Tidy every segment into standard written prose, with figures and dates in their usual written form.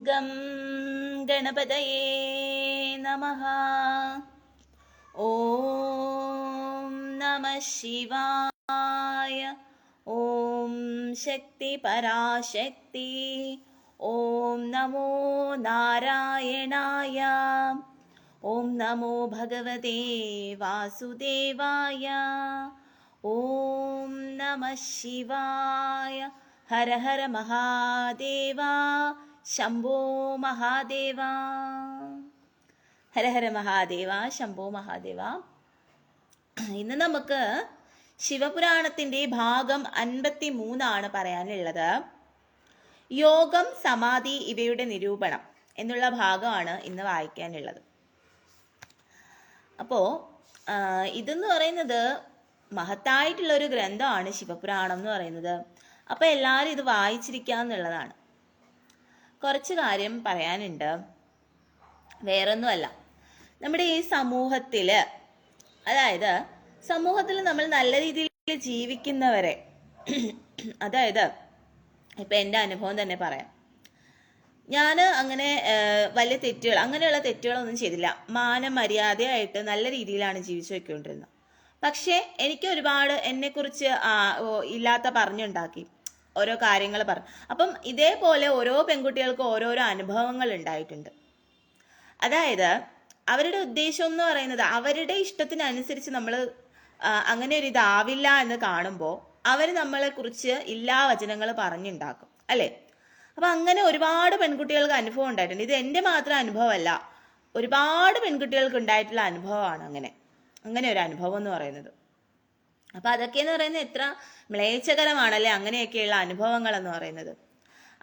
Gum ഗണപതയേ നമഃ. ഓം നമഃ ശിവായ. ഓം ശക്തി പരാശക്തി. ഓം നമോ നാരായണായ. ഓം നമോ ഭഗവതേ വാസുദേവായ. ഓം നമഃ ശിവായ. ഹര ഹര മഹാദേവ. ശംഭോ മഹാദേവ. ഹര ഹര മഹാദേവ. ശംഭോ മഹാദേവ. ഇന്ന് നമുക്ക് ശിവപുരാണത്തിൻ്റെ ഭാഗം 53 പറയാനുള്ളത്. യോഗം, സമാധി ഇവയുടെ നിരൂപണം എന്നുള്ള ഭാഗമാണ് ഇന്ന് വായിക്കാനുള്ളത്. അപ്പോൾ ഇതെന്ന് പറയുന്നത് മഹത്തായിട്ടുള്ളൊരു ഗ്രന്ഥമാണ് ശിവപുരാണം എന്ന് പറയുന്നത്. അപ്പോൾ എല്ലാവരും ഇത് വായിച്ചിരിക്കുക എന്നുള്ളതാണ്. കുറച്ച് കാര്യം പറയാനുണ്ട്. വേറൊന്നുമല്ല, നമ്മുടെ ഈ സമൂഹത്തിൽ, അതായത് സമൂഹത്തിൽ നമ്മൾ നല്ല രീതിയിൽ ജീവിക്കുന്നവരെ, അതായത് ഇപ്പം എൻ്റെ അനുഭവം തന്നെ പറയാം. ഞാൻ അങ്ങനെ വലിയ തെറ്റുകൾ, അങ്ങനെയുള്ള തെറ്റുകളൊന്നും ചെയ്തില്ല. മാനമര്യാദയായിട്ട് നല്ല രീതിയിലാണ് ജീവിച്ചു പോയിക്കൊണ്ടിരുന്നത്. പക്ഷേ എനിക്ക് ഒരുപാട് എന്നെക്കുറിച്ച് ഇല്ലാത്ത പറഞ്ഞുണ്ടാക്കി ഓരോ കാര്യങ്ങൾ പറഞ്ഞു. അപ്പം ഇതേപോലെ ഓരോ പെൺകുട്ടികൾക്കും ഓരോരോ അനുഭവങ്ങൾ ഉണ്ടായിട്ടുണ്ട്. അതായത് അവരുടെ ഉദ്ദേശം എന്ന് പറയുന്നത് അവരുടെ ഇഷ്ടത്തിനനുസരിച്ച് നമ്മൾ അങ്ങനെ ഒരു ഇതാവില്ല എന്ന് കാണുമ്പോൾ അവർ നമ്മളെക്കുറിച്ച് ഇല്ലാ വചനങ്ങൾ പറഞ്ഞുണ്ടാക്കും, അല്ലേ? അപ്പം അങ്ങനെ ഒരുപാട് പെൺകുട്ടികൾക്ക് അനുഭവം ഉണ്ടായിട്ടുണ്ട്. ഇത് എൻ്റെ മാത്രം അനുഭവമല്ല, ഒരുപാട് പെൺകുട്ടികൾക്ക് ഉണ്ടായിട്ടുള്ള അനുഭവമാണ് അങ്ങനെ ഒരു അനുഭവം എന്ന് പറയുന്നത്. അപ്പം അതൊക്കെയെന്ന് പറയുന്നത് എത്ര മ്ലേച്ഛകരമാണല്ലേ അങ്ങനെയൊക്കെയുള്ള അനുഭവങ്ങൾ എന്ന് പറയുന്നത്.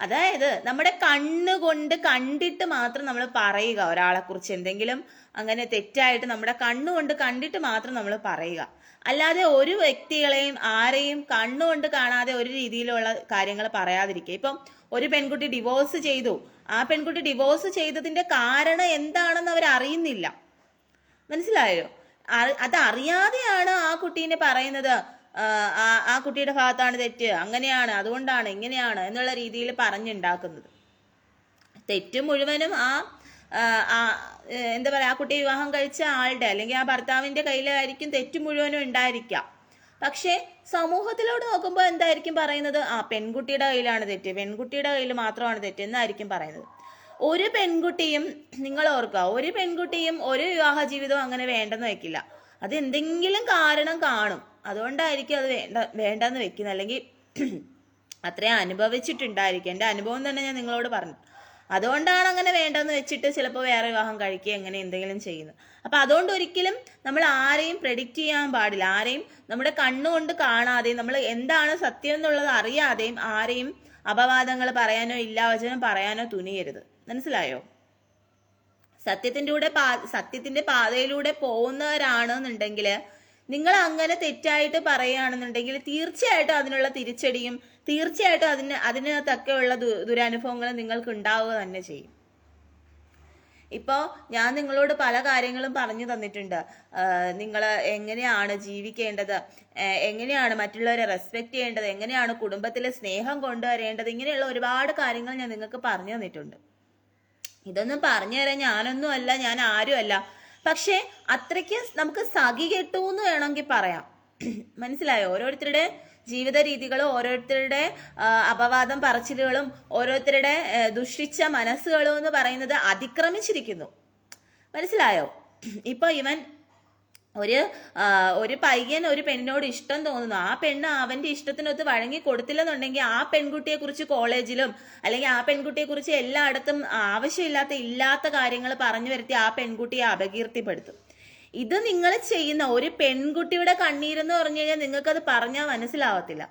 അതായത് നമ്മുടെ കണ്ണുകൊണ്ട് കണ്ടിട്ട് മാത്രം നമ്മൾ പറയുക ഒരാളെക്കുറിച്ച് എന്തെങ്കിലും അങ്ങനെ തെറ്റായിട്ട് നമ്മുടെ കണ്ണുകൊണ്ട് കണ്ടിട്ട് മാത്രം നമ്മൾ പറയുക. അല്ലാതെ ഒരു വ്യക്തികളെയും ആരെയും കണ്ണുകൊണ്ട് കാണാതെ ഒരു രീതിയിലുള്ള കാര്യങ്ങൾ പറയാതിരിക്കുക. ഇപ്പം ഒരു പെൺകുട്ടി ഡിവോഴ്സ് ചെയ്തു, ആ പെൺകുട്ടി ഡിവോഴ്സ് ചെയ്തതിന്റെ കാരണം എന്താണെന്ന് അവർ അറിയുന്നില്ല. മനസ്സിലായോ? അതറിയാതെയാണ് ആ കുട്ടീനെ പറയുന്നത് ആ കുട്ടിയുടെ ഭാഗത്താണ് തെറ്റ്, അങ്ങനെയാണ്, അതുകൊണ്ടാണ്, ഇങ്ങനെയാണ് എന്നുള്ള രീതിയിൽ പറഞ്ഞുണ്ടാക്കുന്നത്. തെറ്റ് മുഴുവനും എന്താ പറയുക, ആ കുട്ടിയെ വിവാഹം കഴിച്ച ആളുടെ അല്ലെങ്കിൽ ആ ഭർത്താവിൻ്റെ കയ്യിലായിരിക്കും തെറ്റ് മുഴുവനും ഉണ്ടായിരിക്കാം. പക്ഷേ സമൂഹത്തിലോട്ട് നോക്കുമ്പോൾ എന്തായിരിക്കും പറയുന്നത്? പെൺകുട്ടിയുടെ കയ്യിലാണ് തെറ്റ്, പെൺകുട്ടിയുടെ കയ്യിൽ മാത്രമാണ് തെറ്റ് എന്നായിരിക്കും പറയുന്നത്. ഒരു പെൺകുട്ടിയും, നിങ്ങൾ ഓർക്കുക, ഒരു പെൺകുട്ടിയും ഒരു വിവാഹ ജീവിതവും അങ്ങനെ വേണ്ടെന്ന് വെക്കില്ല. അത് എന്തെങ്കിലും കാരണം കാണും, അതുകൊണ്ടായിരിക്കും അത് വേണ്ടെന്ന് വെക്കുന്നത്. അല്ലെങ്കിൽ അത്രയും അനുഭവിച്ചിട്ടുണ്ടായിരിക്കും. എൻ്റെ അനുഭവം തന്നെ ഞാൻ നിങ്ങളോട് പറഞ്ഞു. അതുകൊണ്ടാണ് അങ്ങനെ വേണ്ടെന്ന് വെച്ചിട്ട് ചിലപ്പോൾ വേറെ വിവാഹം കഴിക്കുക, എങ്ങനെ എന്തെങ്കിലും ചെയ്യുന്നത്. അപ്പം അതുകൊണ്ട് ഒരിക്കലും നമ്മൾ ആരെയും പ്രെഡിക്റ്റ് ചെയ്യാൻ പാടില്ല. ആരെയും നമ്മുടെ കണ്ണുകൊണ്ട് കാണാതെയും നമ്മൾ എന്താണ് സത്യം എന്നുള്ളത് അറിയാതെയും ആരെയും അപവാദങ്ങൾ പറയാനോ ഇല്ലാവചനം പറയാനോ തുനിയരുത്. മനസ്സിലായോ? സത്യത്തിന്റെ പാതയിലൂടെ പോകുന്നവരാണെന്നുണ്ടെങ്കിൽ, നിങ്ങൾ അങ്ങനെ തെറ്റായിട്ട് പറയുകയാണെന്നുണ്ടെങ്കിൽ തീർച്ചയായിട്ടും അതിനുള്ള തിരിച്ചടിയും തീർച്ചയായിട്ടും അതിന് തക്കെയുള്ള ദുരനുഭവങ്ങളും നിങ്ങൾക്ക് ഉണ്ടാവുക തന്നെ ചെയ്യും. ഇപ്പോൾ ഞാൻ നിങ്ങളോട് പല കാര്യങ്ങളും പറഞ്ഞു തന്നിട്ടുണ്ട്. നിങ്ങൾ എങ്ങനെയാണ് ജീവിക്കേണ്ടത്, എങ്ങനെയാണ് മറ്റുള്ളവരെ റെസ്പെക്റ്റ് ചെയ്യേണ്ടത്, എങ്ങനെയാണ് കുടുംബത്തിലെ സ്നേഹം കൊണ്ടുവരേണ്ടത്, ഇങ്ങനെയുള്ള ഒരുപാട് കാര്യങ്ങൾ ഞാൻ നിങ്ങൾക്ക് പറഞ്ഞു തന്നിട്ടുണ്ട്. ഇതൊന്നും പറഞ്ഞു തരാൻ ഞാനൊന്നും അല്ല, ഞാൻ ആരും അല്ല. പക്ഷെ അത്രയ്ക്ക് നമുക്ക് സഖി കെട്ടു എന്ന് വേണമെങ്കിൽ പറയാം. മനസ്സിലായോ? ഓരോരുത്തരുടെ ജീവിത രീതികളും ഓരോരുത്തരുടെ അപവാദം പറച്ചിലുകളും ഓരോരുത്തരുടെ ദുഷിച്ച മനസ്സുകളും എന്ന് പറയുന്നത് അതിക്രമിച്ചിരിക്കുന്നു. മനസ്സിലായോ? ഇപ്പൊ ഇവൻ ഒരു പയ്യൻ ഒരു പെണ്ണിനോട് ഇഷ്ടം തോന്നുന്നു, ആ പെണ്ണ് അവന്റെ ഇഷ്ടത്തിനൊത്ത് വഴങ്ങി കൊടുത്തില്ലെന്നുണ്ടെങ്കിൽ ആ പെൺകുട്ടിയെ കുറിച്ച് കോളേജിലും അല്ലെങ്കിൽ ആ പെൺകുട്ടിയെ കുറിച്ച് എല്ലായിടത്തും ഇല്ലാത്ത കാര്യങ്ങൾ പറഞ്ഞു വരുത്തി ആ പെൺകുട്ടിയെ അപകീർത്തിപ്പെടുത്തും. ഇത് നിങ്ങൾ ചെയ്യുന്ന ഒരു പെൺകുട്ടിയുടെ കണ്ണീരെന്ന് പറഞ്ഞു കഴിഞ്ഞാൽ നിങ്ങൾക്കത് പറഞ്ഞാൽ മനസ്സിലാവത്തില്ല.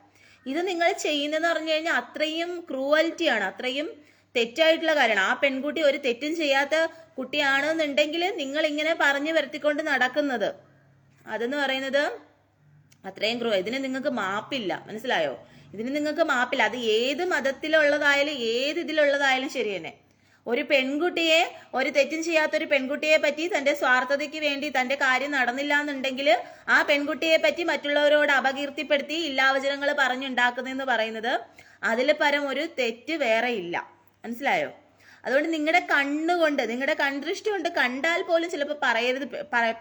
ഇത് നിങ്ങൾ ചെയ്യുന്നതെന്ന് പറഞ്ഞു കഴിഞ്ഞാൽ അത്രയും ക്രൂവൽറ്റിയാണ്, അത്രയും തെറ്റായിട്ടുള്ള കാര്യമാണ്. ആ പെൺകുട്ടി ഒരു തെറ്റും ചെയ്യാത്ത കുട്ടിയാണെന്നുണ്ടെങ്കിൽ നിങ്ങൾ ഇങ്ങനെ പറഞ്ഞു വരുത്തിക്കൊണ്ട് നടക്കുന്നത്, അതെന്ന് പറയുന്നത് അത്രയും ഇതിന് നിങ്ങൾക്ക് മാപ്പില്ല. മനസ്സിലായോ? ഇതിന് നിങ്ങൾക്ക് മാപ്പില്ല. അത് ഏത് മതത്തിലുള്ളതായാലും ഏത് ഇതിലുള്ളതായാലും ശരി തന്നെ. ഒരു പെൺകുട്ടിയെ, ഒരു തെറ്റും ചെയ്യാത്തൊരു പെൺകുട്ടിയെ പറ്റി തന്റെ സ്വാർത്ഥതയ്ക്ക് വേണ്ടി തന്റെ കാര്യം നടന്നില്ല എന്നുണ്ടെങ്കിൽ ആ പെൺകുട്ടിയെ പറ്റി മറ്റുള്ളവരോട് അപകീർത്തിപ്പെടുത്തി ഇല്ലാവചനങ്ങൾ പറഞ്ഞുണ്ടാക്കുന്നതെന്ന് പറയുന്നത് അതിൽ പരം ഒരു തെറ്റ് വേറെ ഇല്ല. മനസ്സിലായോ? അതുകൊണ്ട് നിങ്ങളുടെ കണ്ണുകൊണ്ട്, നിങ്ങളുടെ കൺദൃഷ്ടി കൊണ്ട് കണ്ടാൽ പോലും ചിലപ്പോൾ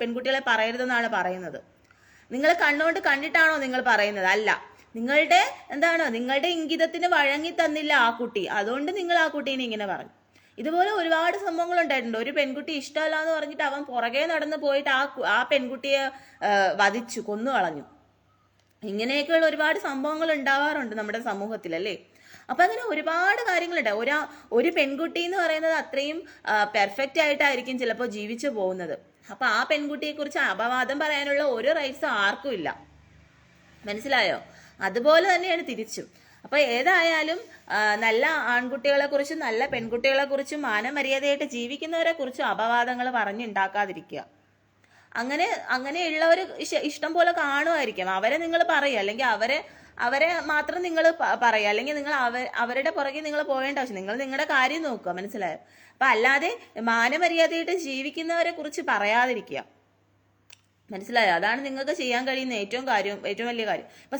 പെൺകുട്ടികളെ പറയരുതെന്നാണ് പറയുന്നത്. നിങ്ങൾ കണ്ണുകൊണ്ട് കണ്ടിട്ടാണോ നിങ്ങൾ പറയുന്നത്? അല്ല, നിങ്ങളുടെ ഇംഗിതത്തിന് വഴങ്ങി തന്നില്ല ആ കുട്ടി, അതുകൊണ്ട് നിങ്ങൾ ആ കുട്ടീനെ ഇങ്ങനെ പറഞ്ഞു. ഇതുപോലെ ഒരുപാട് സംഭവങ്ങൾ ഉണ്ടായിട്ടുണ്ട്. ഒരു പെൺകുട്ടി ഇഷ്ടമല്ല എന്ന് പറഞ്ഞിട്ട് അവൻ പുറകെ നടന്നു പോയിട്ട് ആ പെൺകുട്ടിയെ വധിച്ചു, കൊന്നു കളഞ്ഞു. ഇങ്ങനെയൊക്കെയുള്ള ഒരുപാട് സംഭവങ്ങൾ ഉണ്ടാവാറുണ്ട് നമ്മുടെ സമൂഹത്തിൽ, അല്ലേ? അപ്പൊ അങ്ങനെ ഒരുപാട് കാര്യങ്ങളുണ്ട്. ഒരു പെൺകുട്ടി എന്ന് പറയുന്നത് അത്രയും പെർഫെക്റ്റ് ആയിട്ടായിരിക്കും ചിലപ്പോൾ ജീവിച്ചു പോകുന്നത്. അപ്പൊ ആ പെൺകുട്ടിയെ കുറിച്ച് അപവാദം പറയാനുള്ള ഒരു റൈറ്റ്സും ആർക്കും ഇല്ല. മനസ്സിലായോ? അതുപോലെ തന്നെയാണ് തിരിച്ചും. അപ്പൊ ഏതായാലും നല്ല ആൺകുട്ടികളെ കുറിച്ചും നല്ല പെൺകുട്ടികളെ കുറിച്ചും മാനമര്യാദയായിട്ട് ജീവിക്കുന്നവരെ കുറിച്ചും അപവാദങ്ങൾ പറഞ്ഞുണ്ടാക്കാതിരിക്കുക. അങ്ങനെയുള്ളവർ ഇഷ്ടം പോലെ കാണുമായിരിക്കും. അവരെ നിങ്ങൾ പറയുക, അല്ലെങ്കിൽ അവരെ മാത്രം നിങ്ങൾ പറയുക, അല്ലെങ്കിൽ നിങ്ങൾ അവരുടെ പുറകെ നിങ്ങൾ പോകേണ്ട ആവശ്യം, നിങ്ങൾ നിങ്ങളുടെ കാര്യം നോക്കുക. മനസ്സിലായോ? അപ്പൊ അല്ലാതെ മാനമര്യാദയായിട്ട് ജീവിക്കുന്നവരെ കുറിച്ച് പറയാതിരിക്കുക. മനസ്സിലായോ? അതാണ് നിങ്ങൾക്ക് ചെയ്യാൻ കഴിയുന്ന ഏറ്റവും വലിയ കാര്യം. ഇപ്പൊ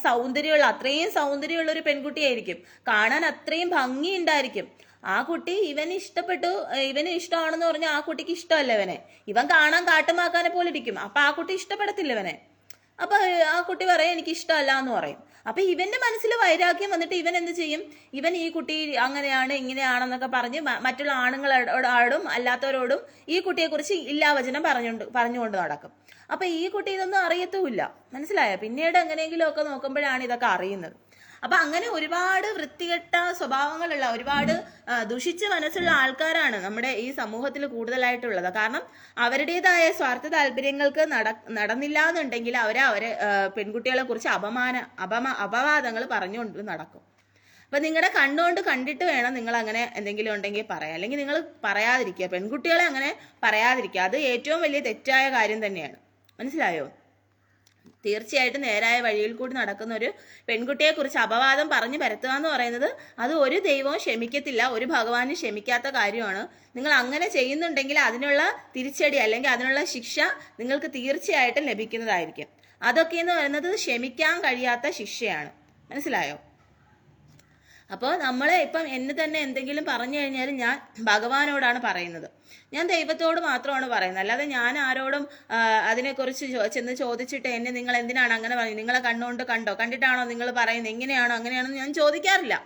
അത്രയും സൗന്ദര്യമുള്ള ഒരു പെൺകുട്ടിയായിരിക്കും, കാണാൻ അത്രയും ഭംഗി ഉണ്ടായിരിക്കും. ആ കുട്ടി ഇവന് ഇഷ്ടമാണെന്ന് പറഞ്ഞാൽ ആ കുട്ടിക്ക് ഇഷ്ടമല്ല ഇവൻ കാണാൻ കാട്ടുമാക്കാനെ പോലെ ഇരിക്കും. അപ്പൊ ആ കുട്ടി ഇഷ്ടപ്പെടത്തില്ല ഇവനെ. അപ്പൊ ആ കുട്ടി പറയാം എനിക്ക് ഇഷ്ടമല്ല എന്ന് പറയും. അപ്പൊ ഇവന്റെ മനസ്സിൽ വൈരാഗ്യം വന്നിട്ട് ഇവൻ എന്ത് ചെയ്യും? ഇവൻ ഈ കുട്ടി അങ്ങനെയാണ് ഇങ്ങനെയാണെന്നൊക്കെ പറഞ്ഞ് മറ്റുള്ള ആണുങ്ങളോടും അല്ലാത്തവരോടും ഈ കുട്ടിയെ കുറിച്ച് ഇല്ലാവചനം പറഞ്ഞുകൊണ്ട് നടക്കും. അപ്പൊ ഈ കുട്ടി ഇതൊന്നും അറിയത്തുമില്ല. മനസ്സിലായോ? പിന്നീട് എങ്ങനെയെങ്കിലും ഒക്കെ നോക്കുമ്പോഴാണ് ഇതൊക്കെ അറിയുന്നത്. അപ്പൊ അങ്ങനെ ഒരുപാട് വൃത്തികെട്ട സ്വഭാവങ്ങളുള്ള, ഒരുപാട് ദുഷിച്ച മനസ്സുള്ള ആൾക്കാരാണ് നമ്മുടെ ഈ സമൂഹത്തിൽ കൂടുതലായിട്ടുള്ളത്. കാരണം അവരുടേതായ സ്വാർത്ഥ താല്പര്യങ്ങൾക്ക് നടന്നില്ല എന്നുണ്ടെങ്കിൽ അവരെ പെൺകുട്ടികളെ കുറിച്ച് അപവാദങ്ങൾ പറഞ്ഞുകൊണ്ട് നടക്കും. അപ്പൊ നിങ്ങളുടെ കണ്ണുകൊണ്ട് കണ്ടിട്ട് വേണം നിങ്ങൾ അങ്ങനെ എന്തെങ്കിലും ഉണ്ടെങ്കിൽ പറയാം, അല്ലെങ്കിൽ നിങ്ങൾ പറയാതിരിക്കുക. പെൺകുട്ടികളെ അങ്ങനെ പറയാതിരിക്കുക. അത് ഏറ്റവും വലിയ തെറ്റായ കാര്യം തന്നെയാണ്. മനസ്സിലായോ? തീർച്ചയായിട്ടും നേരായ വഴിയിൽ കൂടി നടക്കുന്ന ഒരു പെൺകുട്ടിയെ കുറിച്ച് അപവാദം പറഞ്ഞു പരത്തുക എന്ന് പറയുന്നത് അത് ഒരു ദൈവവും ക്ഷമിക്കത്തില്ല, ഒരു ഭഗവാനും ക്ഷമിക്കാത്ത കാര്യമാണ്. നിങ്ങൾ അങ്ങനെ ചെയ്യുന്നുണ്ടെങ്കിൽ അതിനുള്ള തിരിച്ചടി അല്ലെങ്കിൽ അതിനുള്ള ശിക്ഷ നിങ്ങൾക്ക് തീർച്ചയായിട്ടും ലഭിക്കുന്നതായിരിക്കും. അതൊക്കെ എന്ന് പറയുന്നത് ക്ഷമിക്കാൻ കഴിയാത്ത ശിക്ഷയാണ്. മനസ്സിലായോ? അപ്പോൾ നമ്മളെ ഇപ്പം എന്നെ തന്നെ എന്തെങ്കിലും പറഞ്ഞു കഴിഞ്ഞാൽ ഞാൻ ഭഗവാനോടാണ് പറയുന്നത്, ഞാൻ ദൈവത്തോട് മാത്രമാണ് പറയുന്നത്. അല്ലാതെ ഞാൻ ആരോടും അതിനെക്കുറിച്ച് ചെന്ന് ചോദിച്ചിട്ട് എന്നെ നിങ്ങൾ എന്തിനാണ് അങ്ങനെ പറയുന്നത്, നിങ്ങളെ കണ്ണുകൊണ്ട് കണ്ടിട്ടാണോ നിങ്ങൾ പറയുന്നത്, എങ്ങനെയാണോ അങ്ങനെയാണോ ഞാൻ ചോദിക്കാറില്ല.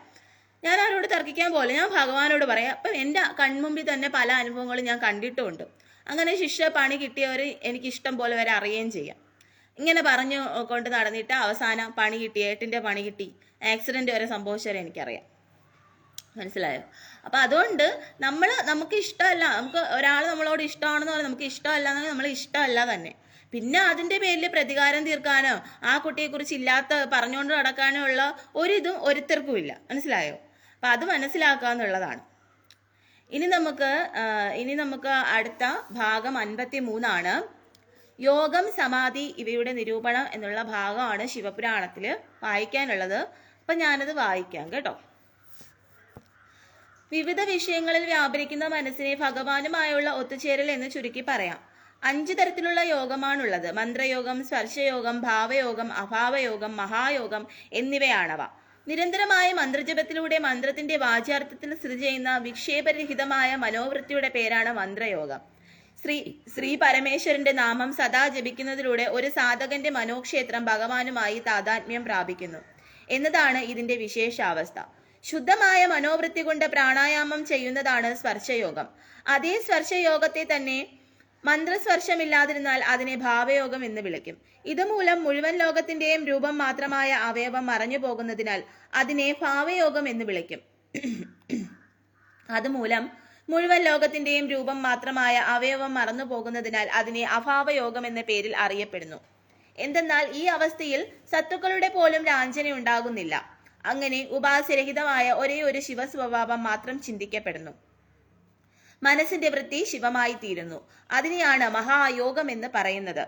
ഞാൻ ആരോട് തർക്കിക്കാൻ പോലെ ഞാൻ ഭഗവാനോട് പറയാം. അപ്പം എൻ്റെ കൺമുമ്പിൽ തന്നെ പല അനുഭവങ്ങളും ഞാൻ കണ്ടിട്ടുമുണ്ട്. അങ്ങനെ ശിക്ഷ പണി കിട്ടിയവർ എനിക്ക് ഇഷ്ടം പോലെ വരെ അറിയുകയും ചെയ്യാം. ഇങ്ങനെ പറഞ്ഞു കൊണ്ട് നടന്നിട്ട് അവസാനം പണി കിട്ടി, ഏട്ടിൻ്റെ പണി കിട്ടി, ആക്സിഡന്റ് വരെ സംഭവിച്ചവരെ എനിക്കറിയാം. മനസ്സിലായോ? അപ്പൊ അതുകൊണ്ട് നമുക്ക് ഇഷ്ടമല്ല, നമുക്ക് ഒരാൾ നമ്മളോട് ഇഷ്ടമാണെന്ന് പറഞ്ഞാൽ നമുക്ക് ഇഷ്ടമല്ല എന്നെങ്കിൽ നമ്മൾ ഇഷ്ടമല്ല തന്നെ. പിന്നെ അതിന്റെ പേരിൽ പ്രതികാരം തീർക്കാനോ ആ കുട്ടിയെ കുറിച്ച് പറഞ്ഞുകൊണ്ട് നടക്കാനോ ഉള്ള ഒരിതും ഒരുത്തർക്കും ഇല്ല. മനസ്സിലായോ? അപ്പൊ അത് മനസ്സിലാക്കാന്നുള്ളതാണ്. ഇനി നമുക്ക് അടുത്ത ഭാഗം 53 യോഗം, സമാധി ഇവയുടെ നിരൂപണം എന്നുള്ള ഭാഗമാണ് ശിവപുരാണത്തിൽ വായിക്കാനുള്ളത്. അപ്പൊ ഞാനത് വായിക്കാം കേട്ടോ. വിവിധ വിഷയങ്ങളിൽ വ്യാപരിക്കുന്ന മനസ്സിനെ ഭഗവാനുമായുള്ള ഒത്തുചേരൽ എന്ന് ചുരുക്കി പറയാം. 5 തരത്തിലുള്ള യോഗമാണുള്ളത്. മന്ത്രയോഗം, സ്പർശയോഗം, ഭാവയോഗം, അഭാവയോഗം, മഹായോഗം എന്നിവയാണവ. നിരന്തരമായ മന്ത്രജപത്തിലൂടെ മന്ത്രത്തിന്റെ വാച്യാർത്ഥത്തിൽ സ്ഥിതി ചെയ്യുന്ന വിക്ഷേപരഹിതമായ മനോവൃത്തിയുടെ പേരാണ് മന്ത്രയോഗം. ശ്രീ പരമേശ്വരന്റെ നാമം സദാ ജപിക്കുന്നതിലൂടെ ഒരു സാധകന്റെ മനോക്ഷേത്രം ഭഗവാനുമായി താതാത്മ്യം പ്രാപിക്കുന്നു എന്നതാണ് ഇതിന്റെ വിശേഷാവസ്ഥ. ശുദ്ധമായ മനോവൃത്തി കൊണ്ട് പ്രാണായാമം ചെയ്യുന്നതാണ് സ്പർശയോഗം. അതേ സ്പർശയോഗത്തെ തന്നെ മന്ത്രസ്പർശമില്ലാതിരുന്നാൽ അതിനെ ഭാവയോഗം എന്ന് വിളിക്കും. ഇതുമൂലം മുഴുവൻ ലോകത്തിന്റെയും രൂപം മാത്രമായ അവയവം മറഞ്ഞു പോകുന്നതിനാൽ അതിനെ ഭാവയോഗം എന്ന് വിളിക്കും. അതുമൂലം മുഴുവൻ ലോകത്തിന്റെയും രൂപം മാത്രമായ അവയവം മറന്നു പോകുന്നതിനാൽ അതിനെ അഭാവയോഗം എന്ന പേരിൽ അറിയപ്പെടുന്നു. എന്തെന്നാൽ ഈ അവസ്ഥയിൽ സത്തുക്കളുടെ പോലും ലാഞ്ചന ഉണ്ടാകുന്നില്ല. അങ്ങനെ ഉപാസ്യരഹിതമായ ഒരേ ഒരു ശിവസ്വഭാവം മാത്രം ചിന്തിക്കപ്പെടുന്നു. മനസ്സിന്റെ വൃത്തി ശിവമായി തീരുന്നു. അതിനെയാണ് മഹായോഗം എന്ന് പറയുന്നത്.